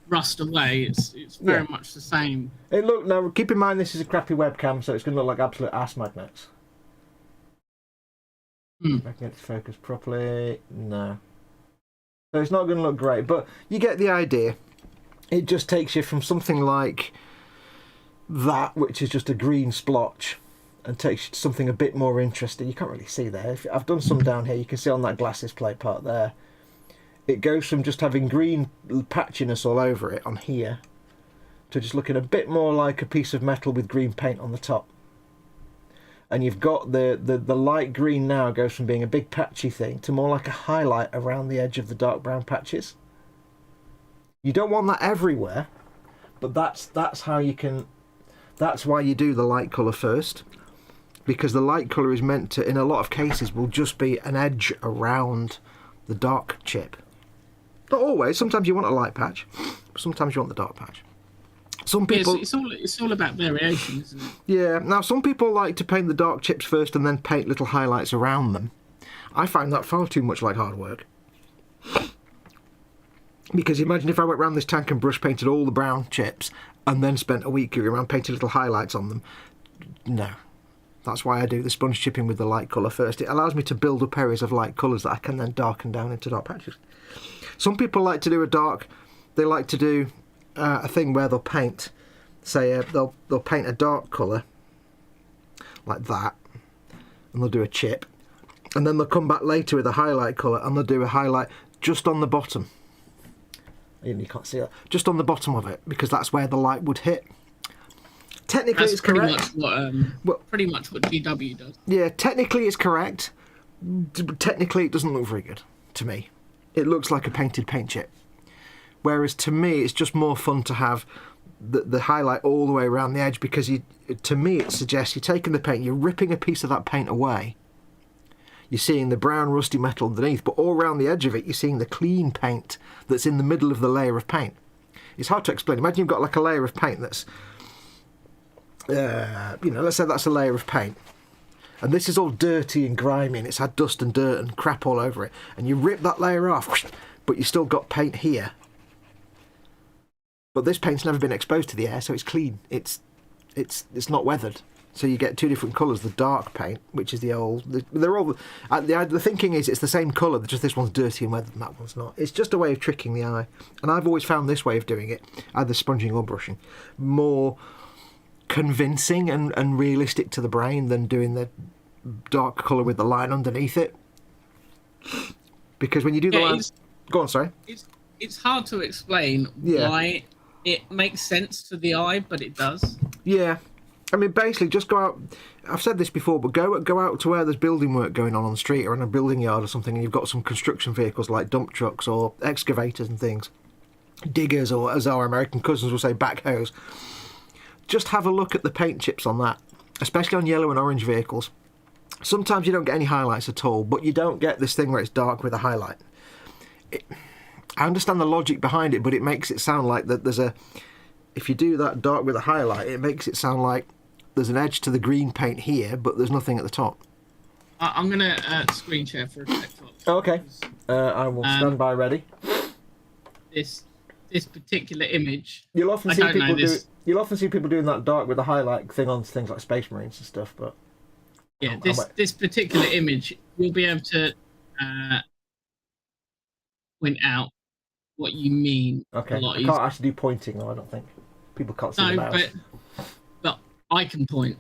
rust away, it's very much the same. Now keep in mind this is a crappy webcam, so it's going to look like absolute ass magnets. If I can get it to focus properly. No. So it's not going to look great, but you get the idea. It just takes you from something like that, which is just a green splotch, and takes you to something a bit more interesting. You can't really see there. I've done some down here. You can see on that glasses plate part there. It goes from just having green patchiness all over it on here to just looking a bit more like a piece of metal with green paint on the top. and you've got the light green now goes from being a big patchy thing to more like a highlight around the edge of the dark brown patches. You don't want that everywhere, but that's how you can. That's why you do the light colour first, because the light colour is meant to, in a lot of cases, will just be an edge around the dark chip. Not always. Sometimes you want a light patch, but sometimes you want the dark patch. Some people, it's all about variation, isn't it? yeah. Now some people like to paint the dark chips first and then paint little highlights around them. I find that far too much like hard work. Because imagine if I went around this tank and brush painted all the brown chips and then spent a week going around painting little highlights on them. No. That's why I do the sponge chipping with the light colour first. It allows me to build up areas of light colours that I can then darken down into dark patches. Some people like to do they like to do a thing where they'll paint, say they'll paint a dark colour like that, and they'll do a chip, and then they'll come back later with a highlight colour and they'll do a highlight just on the bottom. You can't see that. Just on the bottom of it, because that's where the light would hit. Technically, that's it's pretty correct. Pretty much what GW does. Yeah, technically it's correct. Technically, it doesn't look very good to me. It looks like a painted paint chip. Whereas to me, it's just more fun to have the highlight all the way around the edge, because to me it suggests you're taking the paint, you're ripping a piece of that paint away. You're seeing the brown rusty metal underneath, but all around the edge of it, you're seeing the clean paint that's in the middle of the layer of paint. It's hard to explain. Imagine you've got like a layer of paint that's, let's say that's a layer of paint. And this is all dirty and grimy, and it's had dust and dirt and crap all over it. And you rip that layer off, but you've still got paint here. But this paint's never been exposed to the air, so it's clean. It's not weathered. So you get two different colours. The dark paint, which is the old... They're all... The thinking is it's the same colour, just this one's dirty and weathered and that one's not. It's just a way of tricking the eye. And I've always found this way of doing it, either sponging or brushing, more convincing and realistic to the brain than doing the dark colour with the line underneath it. Because when you do the line... Go on, sorry. It's hard to explain why it makes sense to the eye, but it does. Yeah. I mean, basically, just go out. I've said this before, but go out to where there's building work going on the street or in a building yard or something, and you've got some construction vehicles like dump trucks or excavators and things, diggers, or as our American cousins will say, backhoes. Just have a look at the paint chips on that, especially on yellow and orange vehicles. Sometimes you don't get any highlights at all, but you don't get this thing where it's dark with a highlight. I understand the logic behind it, but it makes it sound like that there's a... If you do that dark with a highlight, it makes it sound like there's an edge to the green paint here, but there's nothing at the top. I'm going to screen share for a sec. Okay. I will stand by ready. This particular image... You'll often see people doing that dark with a highlight thing on things like Space Marines and stuff, but... Yeah, this particular image, you'll be able to point out what you mean. Okay, I can't actually do pointing though, I don't think. People can't see the mouse. But I can point.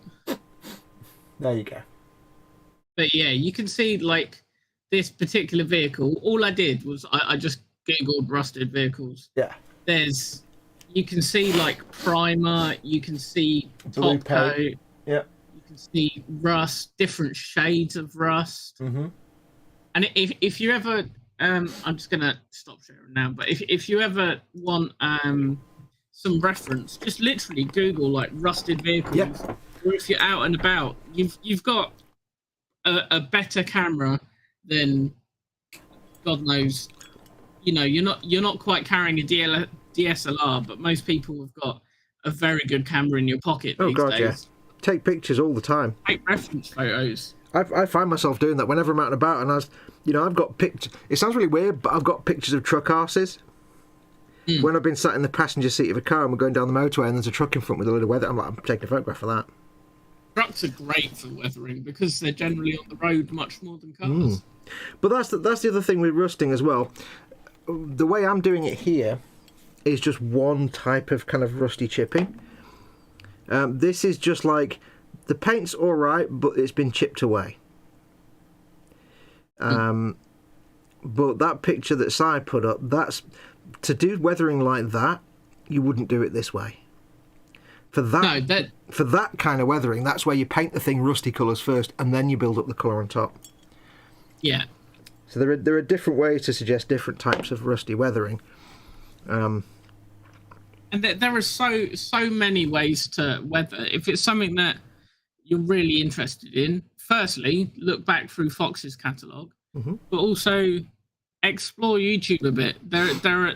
There you go. But yeah, you can see like this particular vehicle. All I did was I just googled rusted vehicles. Yeah. You can see like primer, you can see top coat. Yeah. You can see rust, different shades of rust. Mm-hmm. And if you ever I'm just gonna stop sharing now, but if you ever want some reference, just literally Google like rusted vehicles. Yep. Or if you're out and about, you've got a better camera than God knows. You know, you're not quite carrying a DSLR, but most people have got a very good camera in your pocket these days. Yeah. Take pictures all the time. Take reference photos. I find myself doing that whenever I'm out and about, and I've got pictures. It sounds really weird, but I've got pictures of truck arses. When I've been sat in the passenger seat of a car and we're going down the motorway and there's a truck in front with a load of weather, I'm taking a photograph of that. Trucks are great for weathering because they're generally on the road much more than cars. But that's the other thing with rusting as well. The way I'm doing it here is just one type of kind of rusty chipping. This is just like the paint's all right, but it's been chipped away. But that picture that Si put up, that's to do weathering like that. You wouldn't do it this way. For that, No, for that kind of weathering, that's where you paint the thing rusty colours first, and then you build up the colour on top. yeah. So there are different ways to suggest different types of rusty weathering. And there are so many ways to weather. If it's something that you're really interested in, firstly, look back through Fox's catalogue, but also explore YouTube a bit. There are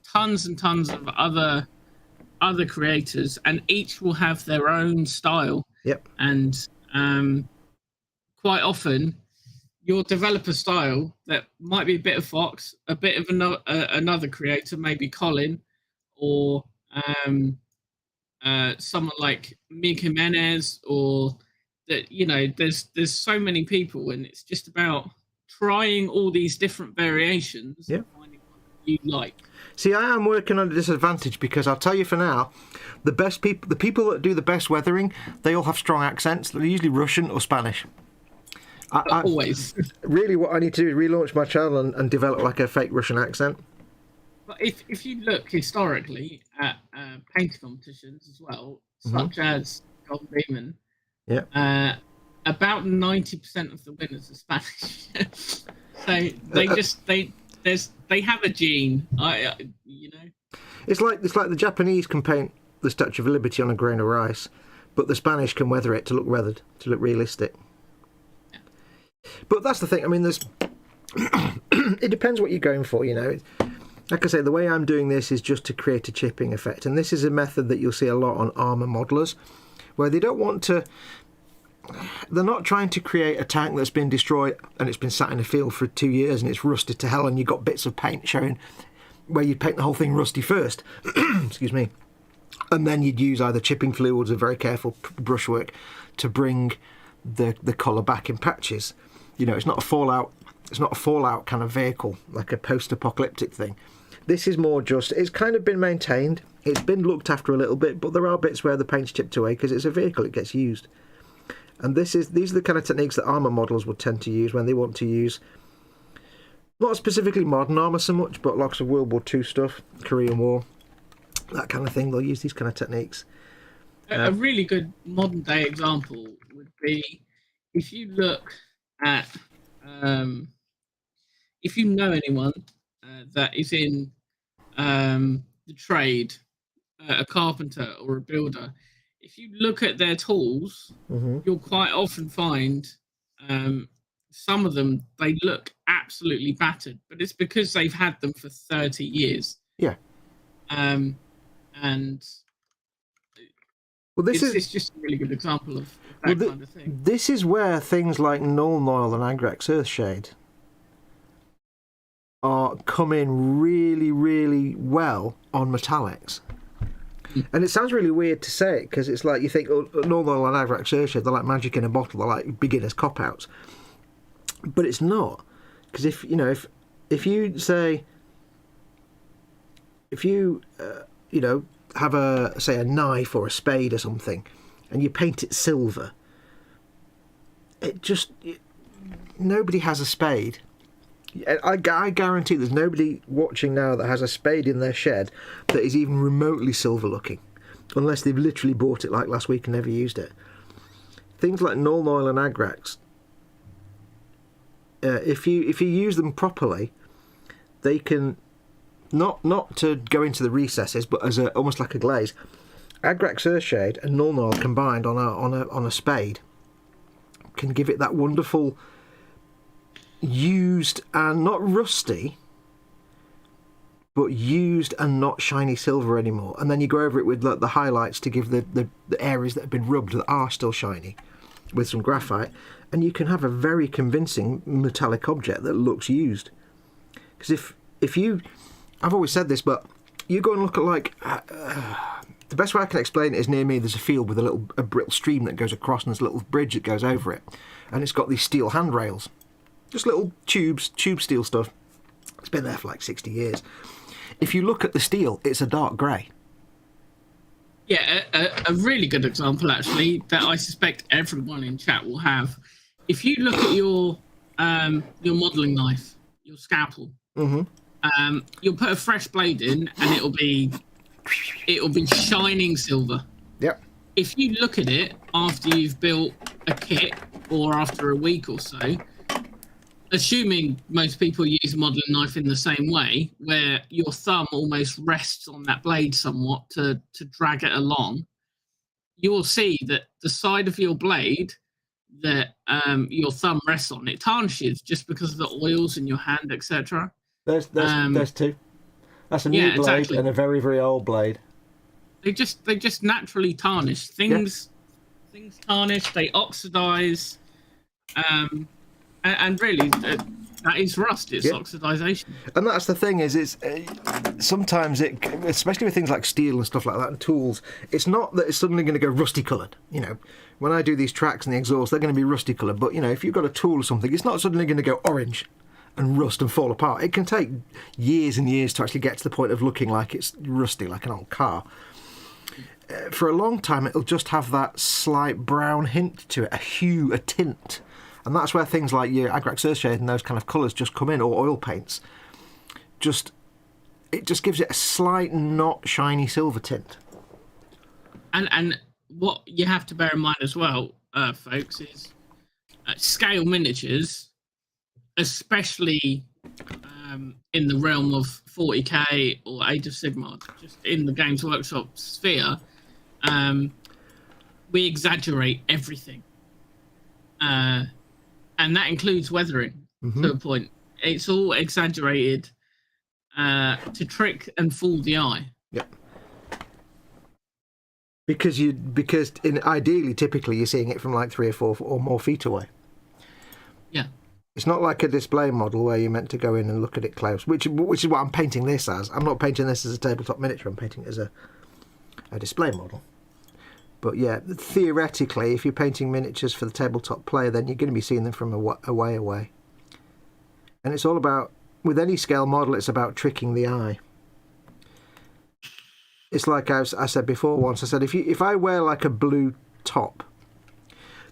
tons and tons of other creators, and each will have their own style. Yep. And quite often, you'll develop a style that might be a bit of Fox, a bit of another creator, maybe Colin, or someone like Mig Jimenez, or that, you know, there's so many people, and it's just about trying all these different variations and finding what you like. See, I am working on a disadvantage because I'll tell you for now, the people that do the best weathering, they all have strong accents. They're usually Russian or Spanish. Always. Really, what I need to do is relaunch my channel and develop like a fake Russian accent. But if you look historically at painting competitions as well, such as Golden Demon, about 90% of the winners are Spanish. So they have a gene. You know. It's like the Japanese can paint the Statue of Liberty on a grain of rice, but the Spanish can weather it to look weathered, to look realistic. Yeah. But that's the thing. I mean, there's it depends what you're going for. You know, like I say, the way I'm doing this is just to create a chipping effect, and this is a method that you'll see a lot on armor modelers, where they don't want to. They're not trying to create a tank that's been destroyed and it's been sat in a field for 2 years and it's rusted to hell, and you've got bits of paint showing where you'd paint the whole thing rusty first. Excuse me. And then you'd use either chipping fluids or very careful brushwork to bring the colour back in patches. You know, it's not a fallout kind of vehicle, like a post-apocalyptic thing. This is more just, it's kind of been maintained, it's been looked after a little bit, but there are bits where the paint's chipped away because it's a vehicle, it gets used. And these are the kind of techniques that armour modelers would tend to use when they want to use, not specifically modern armour so much, but lots of World War II stuff, Korean War, that kind of thing. They'll use these kind of techniques. A really good modern day example would be if you look at, if you know anyone that is in the trade, a carpenter or a builder, if you look at their tools, you'll quite often find some of them, they look absolutely battered, but it's because they've had them for 30 years. Yeah. And well, it's just a really good example of that kind of thing. This is where things like Null Noil and Agrax Earthshade are coming really, really well on metallics. And it sounds really weird to say it because it's like you think, oh, Null Noil and Agrax Earthshade, they're like magic in a bottle, they're like beginners cop-outs. But it's not. Because if you say, have a knife or a spade or something, and you paint it silver, nobody has a spade. I guarantee there's nobody watching now that has a spade in their shed that is even remotely silver looking, unless they've literally bought it like last week and never used it. Things like Null Noil and Agrax, if you use them properly, they can not to go into the recesses, but as almost like a glaze. Agrax Earthshade and Null Noil combined on a spade can give it that wonderful used and not rusty, but used and not shiny silver anymore. And then you go over it with the highlights to give the areas that have been rubbed that are still shiny with some graphite, and you can have a very convincing metallic object that looks used. Because if you, I've always said this, but you go and look at the best way I can explain it is near me there's a field with a brittle stream that goes across, and there's a little bridge that goes over it, and it's got these steel handrails. Just little tube steel stuff. It's been there for like 60 years. If you look at the steel, it's a dark grey. Yeah, a really good example, actually, that I suspect everyone in chat will have. If you look at your modelling knife, your scalpel, you'll put a fresh blade in, and it'll be shining silver. Yep. if you look at it after you've built a kit or after a week or so, assuming most people use a modeling knife in the same way, where your thumb almost rests on that blade somewhat to drag it along, you will see that the side of your blade that your thumb rests on, it tarnishes just because of the oils in your hand, etc. There's two. That's a new blade exactly. and a very, very old blade. They just naturally tarnish. Things tarnish, they oxidize. And really, that is rust. It's oxidization. And that's the thing is, sometimes it, especially with things like steel and stuff like that, and tools, it's not that it's suddenly going to go rusty coloured. You know, when I do these tracks and the exhaust, they're going to be rusty coloured. But you know, if you've got a tool or something, it's not suddenly going to go orange and rust and fall apart. It can take years and years to actually get to the point of looking like it's rusty, like an old car. For a long time, it'll just have that slight brown hint to it, a hue, a tint. And that's where things like your Agrax Earthshade and those kind of colours just come in, or oil paints. It just gives it a slight, not shiny silver tint. And what you have to bear in mind as well, folks, is scale miniatures, especially in the realm of 40k or Age of Sigmar, just in the Games Workshop sphere, we exaggerate everything. And that includes weathering to a point. It's all exaggerated to trick and fool the eye. Yeah. Because ideally, typically, you're seeing it from like 3 or 4 or more feet away. Yeah. It's not like a display model where you're meant to go in and look at it close, which is what I'm painting this as. I'm not painting this as a tabletop miniature. I'm painting it as a display model. But yeah, theoretically, if you're painting miniatures for the tabletop player, then you're going to be seeing them from a way away. And it's all about, with any scale model, it's about tricking the eye. It's like I said before once, I said, if I wear like a blue top,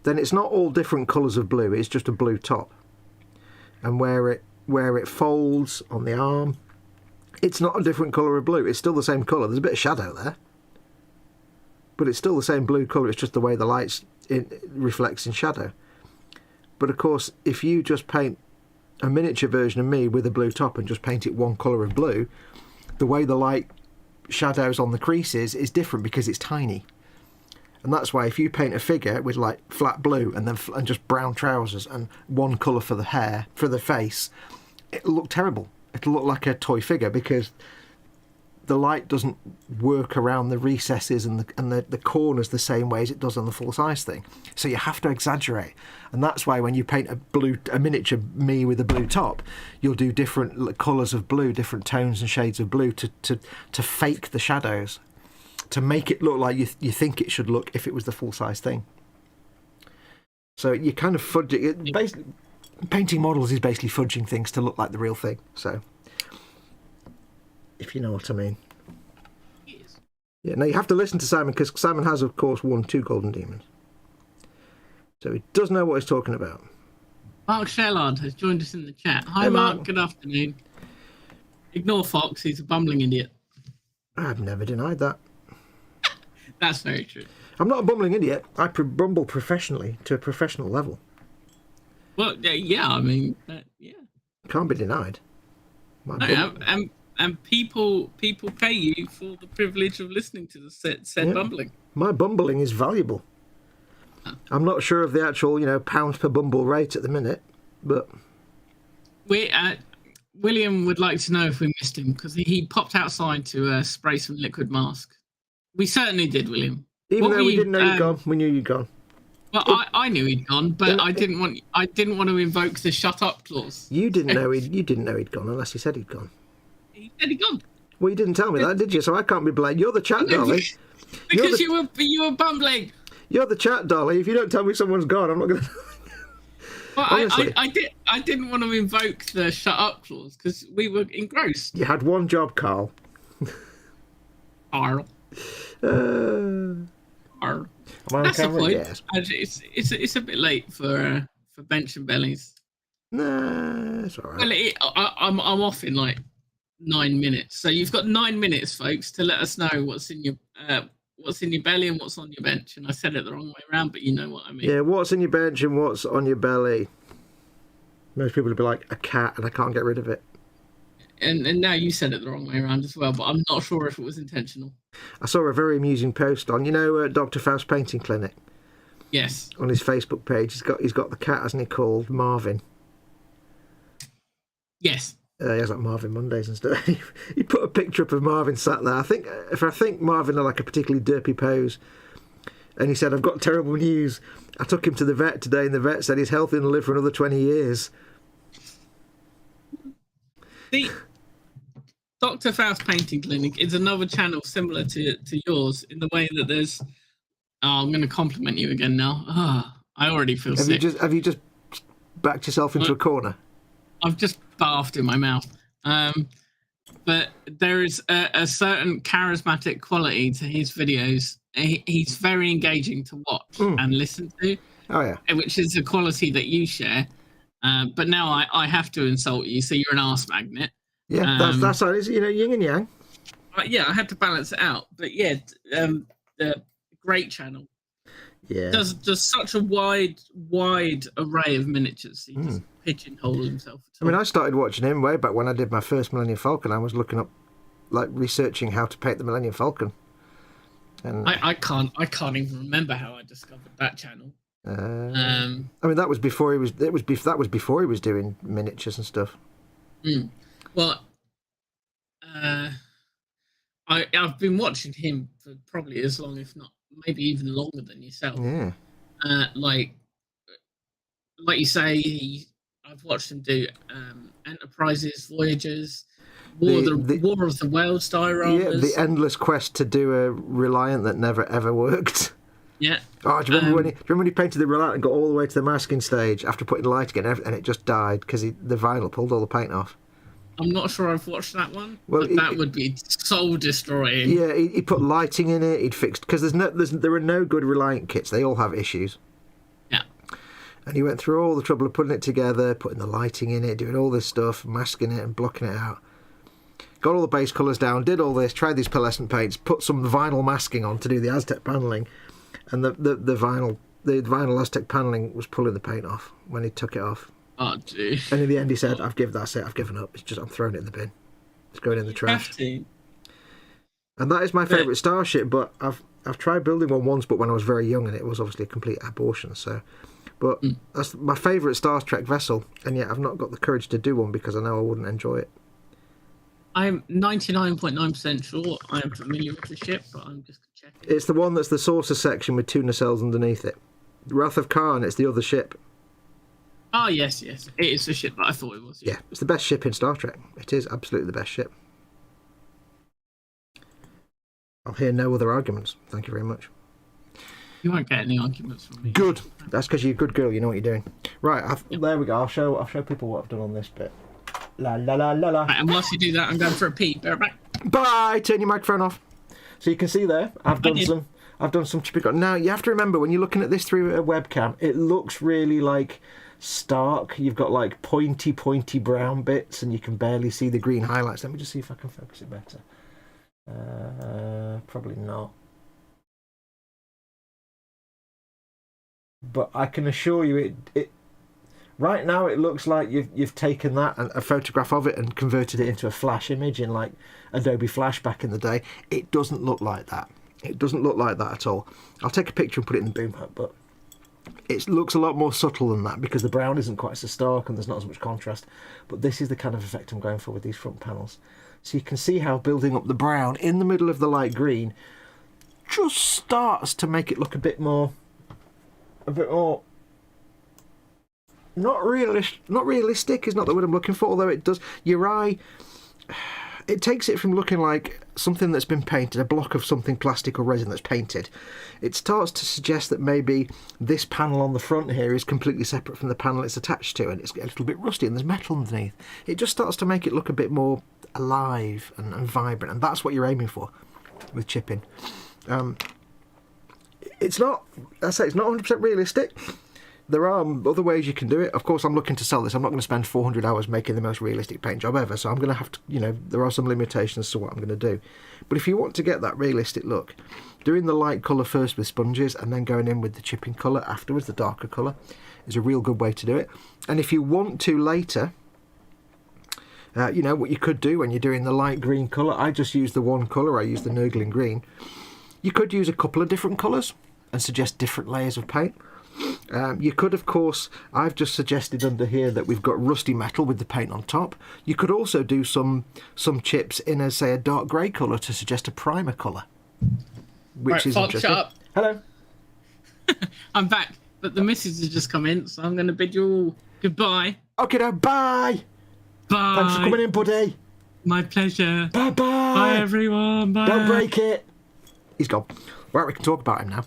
then it's not all different colours of blue, it's just a blue top. And where it folds on the arm, it's not a different colour of blue, it's still the same colour. There's a bit of shadow there. But it's still the same blue colour, it's just the way the light reflects in shadow. But of course, if you just paint a miniature version of me with a blue top and just paint it one colour of blue, the way the light shadows on the creases is different because it's tiny. And that's why if you paint a figure with like flat blue and just brown trousers and one colour for the hair, for the face, it'll look terrible. It'll look like a toy figure because the light doesn't work around the recesses and the corners the same way as it does on the full size thing. So you have to exaggerate. And that's why when you paint a miniature me with a blue top, you'll do different colours of blue, different tones and shades of blue to fake the shadows, to make it look like you think it should look if it was the full size thing. So you kind of fudge it. Basically, painting models is basically fudging things to look like the real thing. So, if you know what I mean. Yes. Yeah, now you have to listen to Simon, because Simon has, of course, won 2 Golden Demons. So he does know what he's talking about. Mark Shellard has joined us in the chat. Hi, hey, Mark. Good afternoon. Ignore Fox, he's a bumbling idiot. I've never denied that. That's very true. I'm not a bumbling idiot. I bumble professionally, to a professional level. Well, yeah, I mean, yeah. Can't be denied. And people pay you for the privilege of listening to the said bumbling. My bumbling is valuable. Oh. I'm not sure of the actual, pounds per bumble rate at the minute, but William would like to know if we missed him, because he popped outside to spray some liquid mask. We certainly did, William. Even though we didn't know you'd gone, we knew you'd gone. Well, I knew he'd gone, but I didn't want to invoke the shut up clause. You didn't know he'd gone unless he said he'd gone. He said he'd gone. Well, you didn't tell me that, did you? So I can't be blamed. You're the chat dolly. Because you were bumbling. You're the chat dolly. If you don't tell me someone's gone, I'm not going to. Well, I didn't want to invoke the shut up clause because we were engrossed. You had one job, Carl. Carl. Am I on That's camera? the point. Yes. It's a bit late for bench and bellies. Nah, it's all right. Well, I'm off in like 9 minutes, so you've got 9 minutes, folks, to let us know what's in your what's in your belly and what's on your bench, and I said it the wrong way around, but you know what I mean. Yeah, what's in your bench and what's on your belly? Most people would be like, a cat, and I can't get rid of it. And now you said it the wrong way around as well, but I'm not sure if it was intentional. I saw a very amusing post on, Dr. Faust Painting Clinic. Yes. On his Facebook page, he's got the cat, hasn't he, called Marvin? Yes. He has like Marvin Mondays and stuff. He put a picture up of Marvin sat there. I think Marvin had like a particularly derpy pose, and he said, "I've got terrible news. I took him to the vet today, and the vet said he's healthy and will live for another 20 years." The Dr. Faust Painting Clinic is another channel similar to yours in the way that there's. Oh, I'm going to compliment you again now. I already feel sick. Have you just backed yourself into a corner? I've just barfed in my mouth. But there is a certain charismatic quality to his videos. He's very engaging to watch and listen to. Oh, yeah. Which is a quality that you share. But now I have to insult you, so you're an arse magnet. Yeah, that's how it is, yin and yang. Yeah, I had to balance it out. But yeah, the great channel. Yeah. Does such a wide array of miniatures. He just pigeonholed himself. I mean, I started watching him way back when I did my first Millennium Falcon. I was looking up, like, researching how to paint the Millennium Falcon. And I can't even remember how I discovered that channel. I mean, that was before he was. That was before he was doing miniatures and stuff. Well, I've been watching him for probably as long, if not maybe even longer than yourself. Yeah. Like you say, I've watched him do Enterprises, Voyagers, War of the Worlds dioramas. Yeah, the endless quest to do a Reliant that never ever worked. Yeah. Oh, do you remember when he painted the Reliant and got all the way to the masking stage after putting light again, and it just died because the vinyl pulled all the paint off? I'm not sure I've watched that one. Well, but that would be soul destroying. Yeah, he put lighting in it. He'd fixed because there are no good Reliant kits. They all have issues. Yeah. And he went through all the trouble of putting it together, putting the lighting in it, doing all this stuff, masking it and blocking it out. Got all the base colours down, did all this, tried these pearlescent paints, put some vinyl masking on to do the Aztec panelling, and the vinyl Aztec panelling was pulling the paint off when he took it off. Oh, gee. And in the end, he said, I've given up. I'm throwing it in the bin. It's going in the trash." And that is my favourite starship, but I've tried building one once, but when I was very young, and it was obviously a complete abortion. So, but that's my favourite Star Trek vessel, and yet I've not got the courage to do one because I know I wouldn't enjoy it. I'm 99.9% sure I am familiar with the ship, but I'm just checking. It's the one that's the saucer section with two nacelles underneath it. Wrath of Khan, it's the other ship. Oh, yes. It is the ship that I thought it was. Yeah, it's the best ship in Star Trek. It is absolutely the best ship. I'll hear no other arguments. Thank you very much. You won't get any arguments from me. Good. That's because you're a good girl. You know what you're doing. Right, there we go. I'll show people what I've done on this bit. La la la la la. Right, and whilst you do that, I'm going for a pee. Bear back. Bye. Turn your microphone off. So you can see there, I've done some chippy. Now you have to remember when you're looking at this through a webcam, it looks really like stark. You've got like pointy brown bits, and you can barely see the green highlights. Let me just see if I can focus it better. Probably not. But I can assure you, it right now it looks like you've taken that and a photograph of it and converted it into a flash image in like Adobe Flash back in the day. It doesn't look like that. It doesn't look like that at all. I'll take a picture and put it in the boom hut, but it looks a lot more subtle than that because the brown isn't quite so stark and there's not as much contrast. But this is the kind of effect I'm going for with these front panels. So you can see how building up the brown in the middle of the light green just starts to make it look a bit more not realistic is not the word I'm looking for, although it does. Your eye, it takes it from looking like something that's been painted, a block of something plastic or resin that's painted. It starts to suggest that maybe this panel on the front here is completely separate from the panel it's attached to, and it's a little bit rusty and there's metal underneath. It just starts to make it look a bit more alive and vibrant, and that's what you're aiming for with chipping. It's not 100% realistic. there are other ways you can do it. Of course, I'm looking to sell this. I'm not going to spend 400 hours making the most realistic paint job ever, so I'm going to have to, there are some limitations to what I'm going to do. But if you want to get that realistic look, doing the light colour first with sponges and then going in with the chipping colour afterwards, the darker colour, is a real good way to do it. And if you want to later, what you could do when you're doing the light green colour, I just use the one colour, I use the Nurgling green. You could use a couple of different colours and suggest different layers of paint. You could, of course, I've just suggested under here that we've got rusty metal with the paint on top. You could also do some chips in, say, a dark grey colour to suggest a primer colour, which is Fox, interesting. shut up. Hello. I'm back, but the missus has just come in, so I'm going to bid you all goodbye. Okay, now, bye. Bye. Thanks for coming in, buddy. My pleasure. Bye-bye. Bye, everyone. Bye. Don't break it. He's gone. Right, we can talk about him now.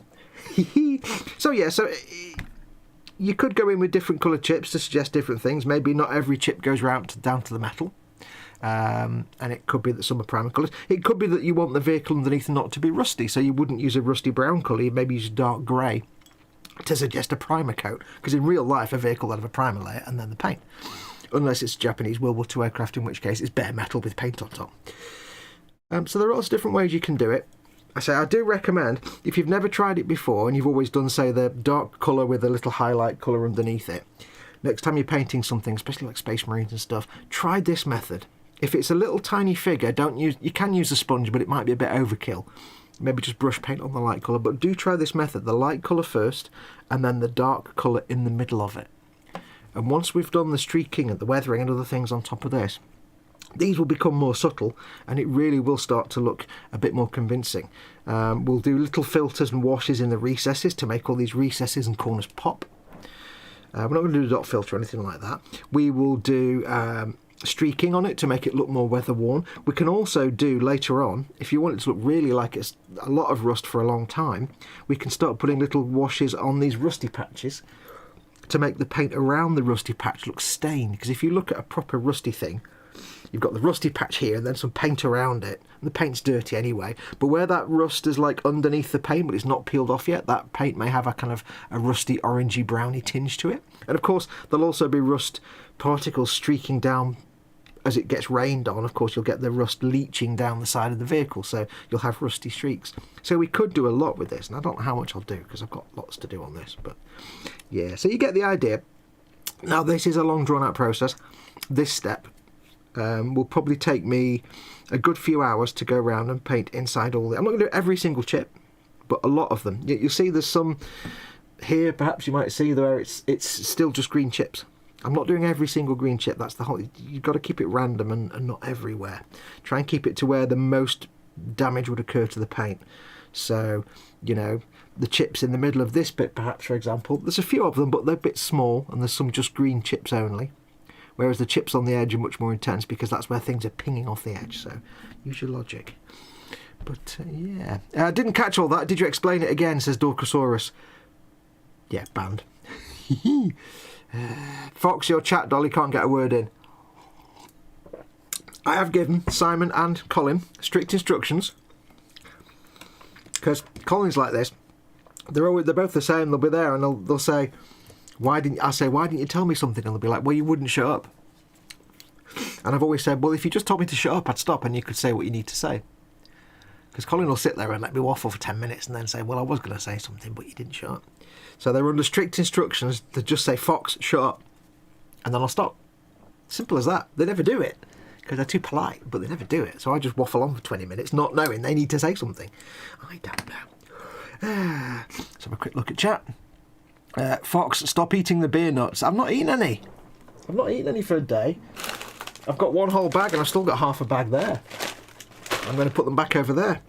So you could go in with different coloured chips to suggest different things. Maybe not every chip goes down to the metal. And it could be that some are primer colours. It could be that you want the vehicle underneath not to be rusty, so you wouldn't use a rusty brown colour. You'd maybe use dark grey to suggest a primer coat, because in real life a vehicle will have a primer layer and then the paint. Unless it's Japanese World War II aircraft, in which case it's bare metal with paint on top. So there are lots of different ways you can do it. I do recommend, if you've never tried it before and you've always done, say, the dark colour with a little highlight colour underneath it, next time you're painting something, especially like Space Marines and stuff, try this method. If it's a little tiny figure, you can use a sponge, but it might be a bit overkill. Maybe just brush paint on the light colour, but do try this method, the light colour first and then the dark colour in the middle of it. And once we've done the streaking and the weathering and other things on top of this, these will become more subtle and it really will start to look a bit more convincing. We'll do little filters and washes in the recesses to make all these recesses and corners pop. We're not going to do a dot filter or anything like that. We will do streaking on it to make it look more weather worn. We can also do later on, if you want it to look really like it's a lot of rust for a long time, we can start putting little washes on these rusty patches to make the paint around the rusty patch look stained. Because if you look at a proper rusty thing, you've got the rusty patch here and then some paint around it, and the paint's dirty anyway, but where that rust is like underneath the paint but it's not peeled off yet, that paint may have a kind of a rusty orangey browny tinge to it. And of course there'll also be rust particles streaking down as it gets rained on. Of course you'll get the rust leaching down the side of the vehicle, so you'll have rusty streaks. So we could do a lot with this, and I don't know how much I'll do because I've got lots to do on this, but yeah, so you get the idea. Now this is a long drawn out process. This step will probably take me a good few hours to go around and paint inside all the... I'm not going to do every single chip, but a lot of them. You'll see there's some here, perhaps you might see where it's still just green chips. I'm not doing every single green chip. That's the whole... You've got to keep it random and not everywhere. Try and keep it to where the most damage would occur to the paint. So, the chips in the middle of this bit, perhaps, for example, there's a few of them, but they're a bit small, and there's some just green chips only. Whereas the chips on the edge are much more intense because that's where things are pinging off the edge. So use your logic. But yeah, I didn't catch all that. Did you explain it again? Says Dorcosaurus. Yeah, banned. Fox, your chat dolly can't get a word in. I have given Simon and Colin strict instructions because Colin's like this. They're both the same. They'll be there and they'll say, why didn't you tell me something? And they'll be like, well, you wouldn't shut up. And I've always said, well, if you just told me to shut up, I'd stop and you could say what you need to say. Because Colin will sit there and let me waffle for 10 minutes and then say, well, I was going to say something, but you didn't shut up. So they're under strict instructions to just say, Fox, shut up. And then I'll stop. Simple as that. They never do it because they're too polite, but they never do it. So I just waffle on for 20 minutes, not knowing they need to say something. I don't know. Let's have a quick look at chat. Fox, stop eating the beer nuts. I've not eaten any. I've not eaten any for a day. I've got one whole bag and I've still got half a bag there. I'm going to put them back over there.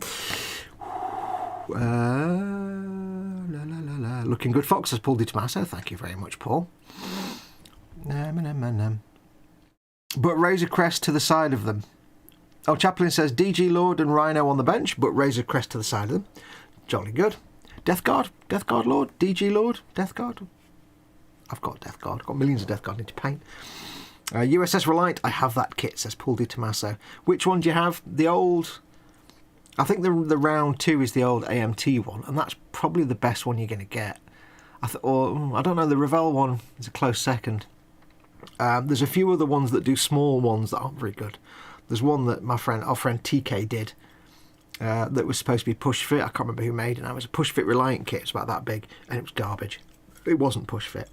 Looking good, Fox, says Paul Di Tommaso. Thank you very much, Paul. But Razor Crest to the side of them. Oh, Chaplin says DG Lord and Rhino on the bench, but Razor Crest to the side of them. Jolly good. Death Guard Lord, DG Lord, Death Guard. I've got Death Guard. I've got millions of Death Guard into paint. USS Reliant, I have that kit, says Paul Di Tommaso. Which one do you have? The old... I think the round 2 is the old AMT one, and that's probably the best one you're going to get. I don't know, the Revell one is a close second. There's a few other ones that do small ones that aren't very good. There's one that our friend TK did that was supposed to be push fit. I can't remember who made it. It was a push fit Reliant kit. It's about that big, and it was garbage. It wasn't push fit.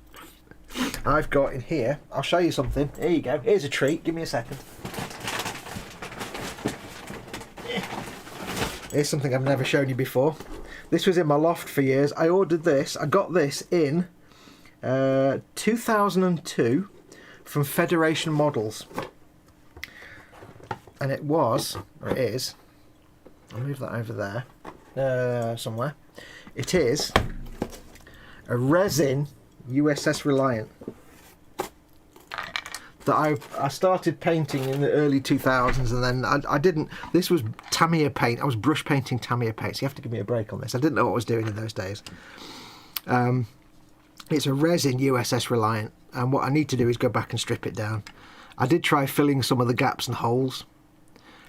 I've got in here, I'll show you something. Here you go. Here's a treat. Give me a second. Here's something I've never shown you before. This was in my loft for years. I ordered this. I got this in 2002 from Federation Models. And it was, or it is, I'll move that over there, somewhere. It is a resin USS Reliant that I started painting in the early 2000s, and then I didn't. This was Tamiya paint. I was brush painting Tamiya paint, so you have to give me a break on this. I didn't know what I was doing in those days. It's a resin USS Reliant, and what I need to do is go back and strip it down. I did try filling some of the gaps and holes,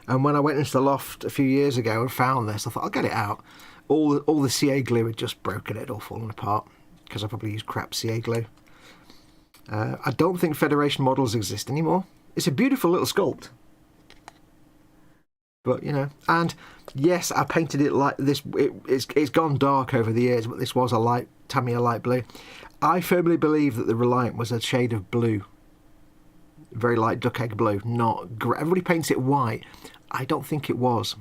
and when I went into the loft a few years ago and found this, I thought I'll get it out. All the CA glue had just broken. It had all fallen apart because I probably used crap CA glue. I don't think Federation models exist anymore. It's a beautiful little sculpt, but you know. And yes, I painted it like this. It's gone dark over the years, but this was a Tamiya light blue. I firmly believe that the Reliant was a shade of blue, very light duck egg blue, not grey. Everybody paints it white. I don't think it was,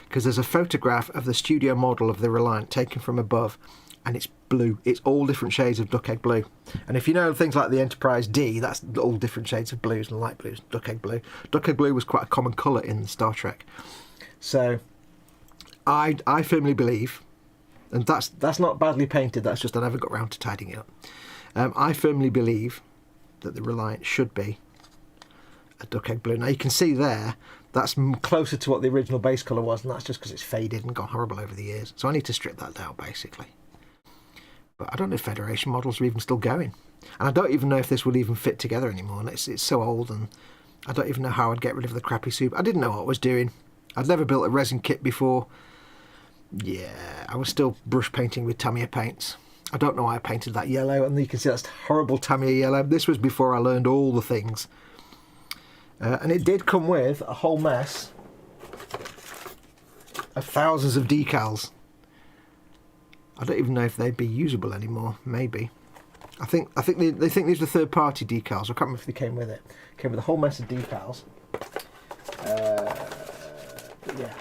because there's a photograph of the studio model of the Reliant taken from above, and it's blue. It's all different shades of duck egg blue. And if you know things like the Enterprise D, that's all different shades of blues and light blues. Duck egg blue. Duck egg blue was quite a common colour in Star Trek. So I firmly believe, and that's not badly painted, that's just I never got round to tidying it up. I firmly believe that the Reliant should be a duck egg blue. Now you can see there, that's closer to what the original base colour was, and that's just because it's faded and gone horrible over the years. So I need to strip that down, basically. But I don't know if Federation models are even still going. And I don't even know if this would even fit together anymore. And it's so old, and I don't even know how I'd get rid of the crappy soup. I didn't know what I was doing. I'd never built a resin kit before. Yeah, I was still brush painting with Tamiya paints. I don't know why I painted that yellow, and you can see that's horrible Tamiya yellow. This was before I learned all the things. And it did come with a whole mess of thousands of decals. I don't even know if they'd be usable anymore. Maybe. I think they think these were third-party decals. I can't remember if they came with it. Came with a whole mess of decals. Yeah.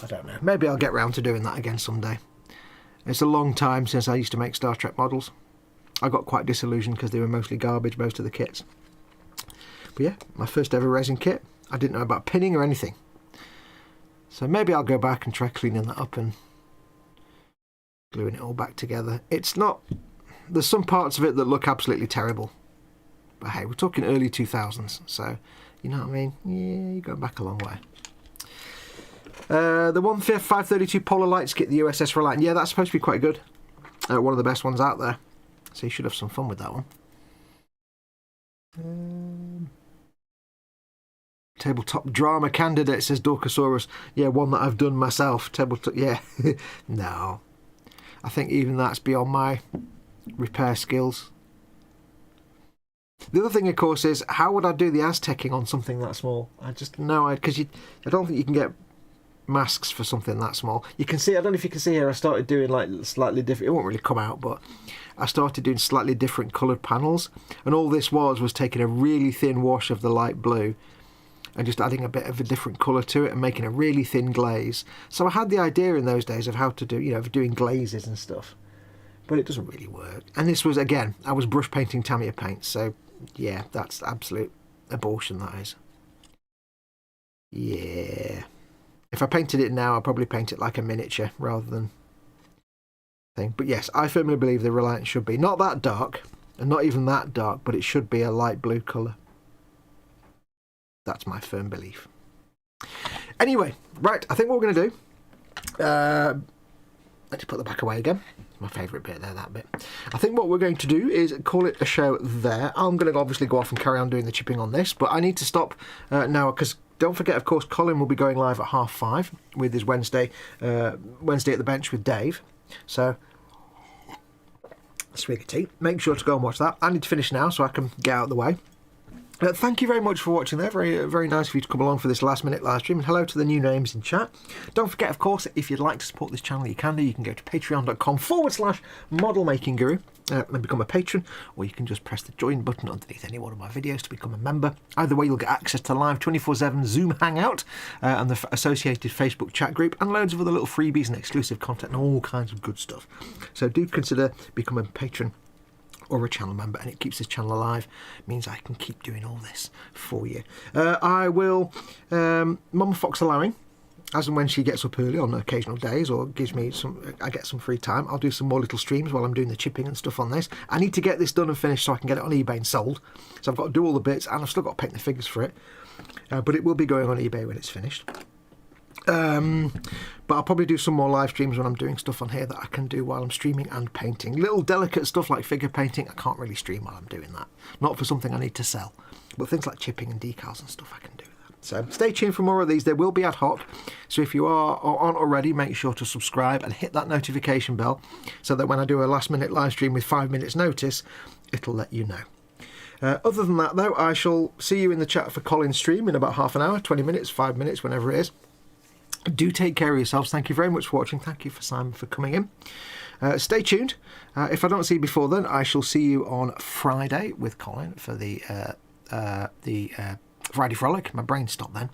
I don't know. Maybe I'll get round to doing that again someday. It's a long time since I used to make Star Trek models. I got quite disillusioned because they were mostly garbage, most of the kits. But yeah, my first ever resin kit. I didn't know about pinning or anything. So maybe I'll go back and try cleaning that up and gluing it all back together. It's not... There's some parts of it that look absolutely terrible. But hey, we're talking early 2000s, so you know what I mean? Yeah, you're going back a long way. The 1532 Polar Lights kit, the USS Reliant. Yeah, that's supposed to be quite good. One of the best ones out there. So you should have some fun with that one. Tabletop drama candidate, says Dorcosaurus. Yeah, one that I've done myself. Tabletop, yeah. No. I think even that's beyond my repair skills. The other thing, of course, is how would I do the Aztecing on something that small? I just know, because I don't think you can get masks for something that small. You can see, I don't know if you can see here, I started doing like slightly different, it won't really come out, but I started doing slightly different coloured panels, and all this was taking a really thin wash of the light blue and just adding a bit of a different colour to it and making a really thin glaze. So I had the idea in those days of how to do, you know, doing glazes and stuff, but it doesn't really work. And this was, again, I was brush painting Tamiya paints, so yeah, that's absolute abortion, that is. Yeah. If I painted it now, I'd probably paint it like a miniature rather than thing. But yes, I firmly believe the Reliant should be not that dark, and not even that dark, but it should be a light blue colour. That's my firm belief. Anyway, right, I think what we're going to do... let's put the back away again. My favourite bit there, that bit. I think what we're going to do is call it a show there. I'm going to obviously go off and carry on doing the chipping on this, but I need to stop now because... Don't forget, of course, Colin will be going live at 5:30 with his Wednesday at the bench with Dave. So swig of tea. Make sure to go and watch that. I need to finish now so I can get out of the way. Thank you very much for watching there. Very, very nice of you to come along for this last minute live stream. And hello to the new names in chat. Don't forget, of course, if you'd like to support this channel, you can do. You can go to patreon.com/model making guru and become a patron, or you can just press the join button underneath any one of my videos to become a member. Either way, you'll get access to live 24/7 Zoom Hangout and the associated Facebook chat group, and loads of other little freebies and exclusive content and all kinds of good stuff. So do consider becoming a patron or a channel member, and it keeps this channel alive. It means I can keep doing all this for you. I will, Mum Fox allowing, as and when she gets up early on occasional days or gives me I get some free time, I'll do some more little streams while I'm doing the chipping and stuff on this. I need to get this done and finished so I can get it on eBay and sold. So I've got to do all the bits, and I've still got to paint the figures for it. But it will be going on eBay when it's finished. But I'll probably do some more live streams when I'm doing stuff on here that I can do while I'm streaming and painting. Little delicate stuff like figure painting, I can't really stream while I'm doing that. Not for something I need to sell. But things like chipping and decals and stuff, I can do that. So stay tuned for more of these. They will be ad hoc. So if you are or aren't already, make sure to subscribe and hit that notification bell so that when I do a last minute live stream with 5 minutes notice, it'll let you know. Other than that, though, I shall see you in the chat for Colin's stream in about half an hour, 20 minutes, 5 minutes, whenever it is. Do take care of yourselves. Thank you very much for watching. Thank you for Simon for coming in. Stay tuned. If I don't see you before then, I shall see you on Friday with Colin for the Friday Frolic. My brain stopped then.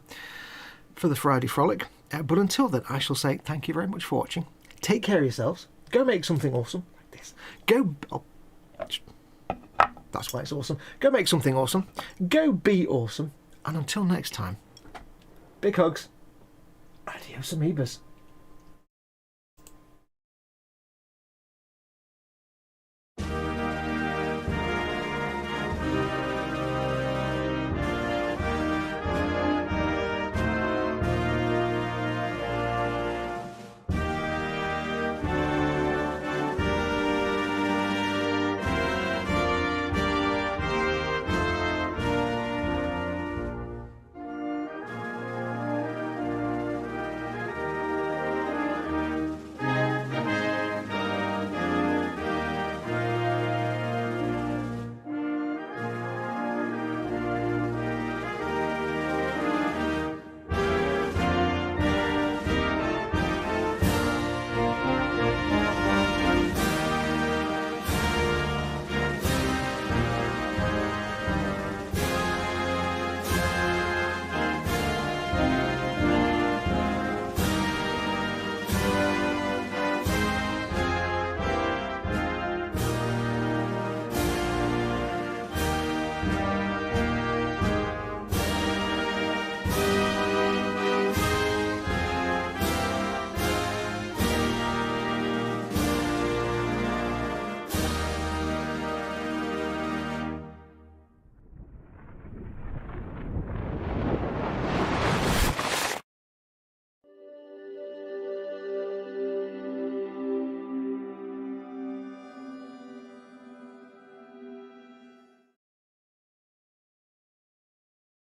For the Friday Frolic. But until then, I shall say thank you very much for watching. Take care of yourselves. Go make something awesome like this. Go... Oh, that's why it's awesome. Go make something awesome. Go be awesome. And until next time, big hugs. Adios, amoebas.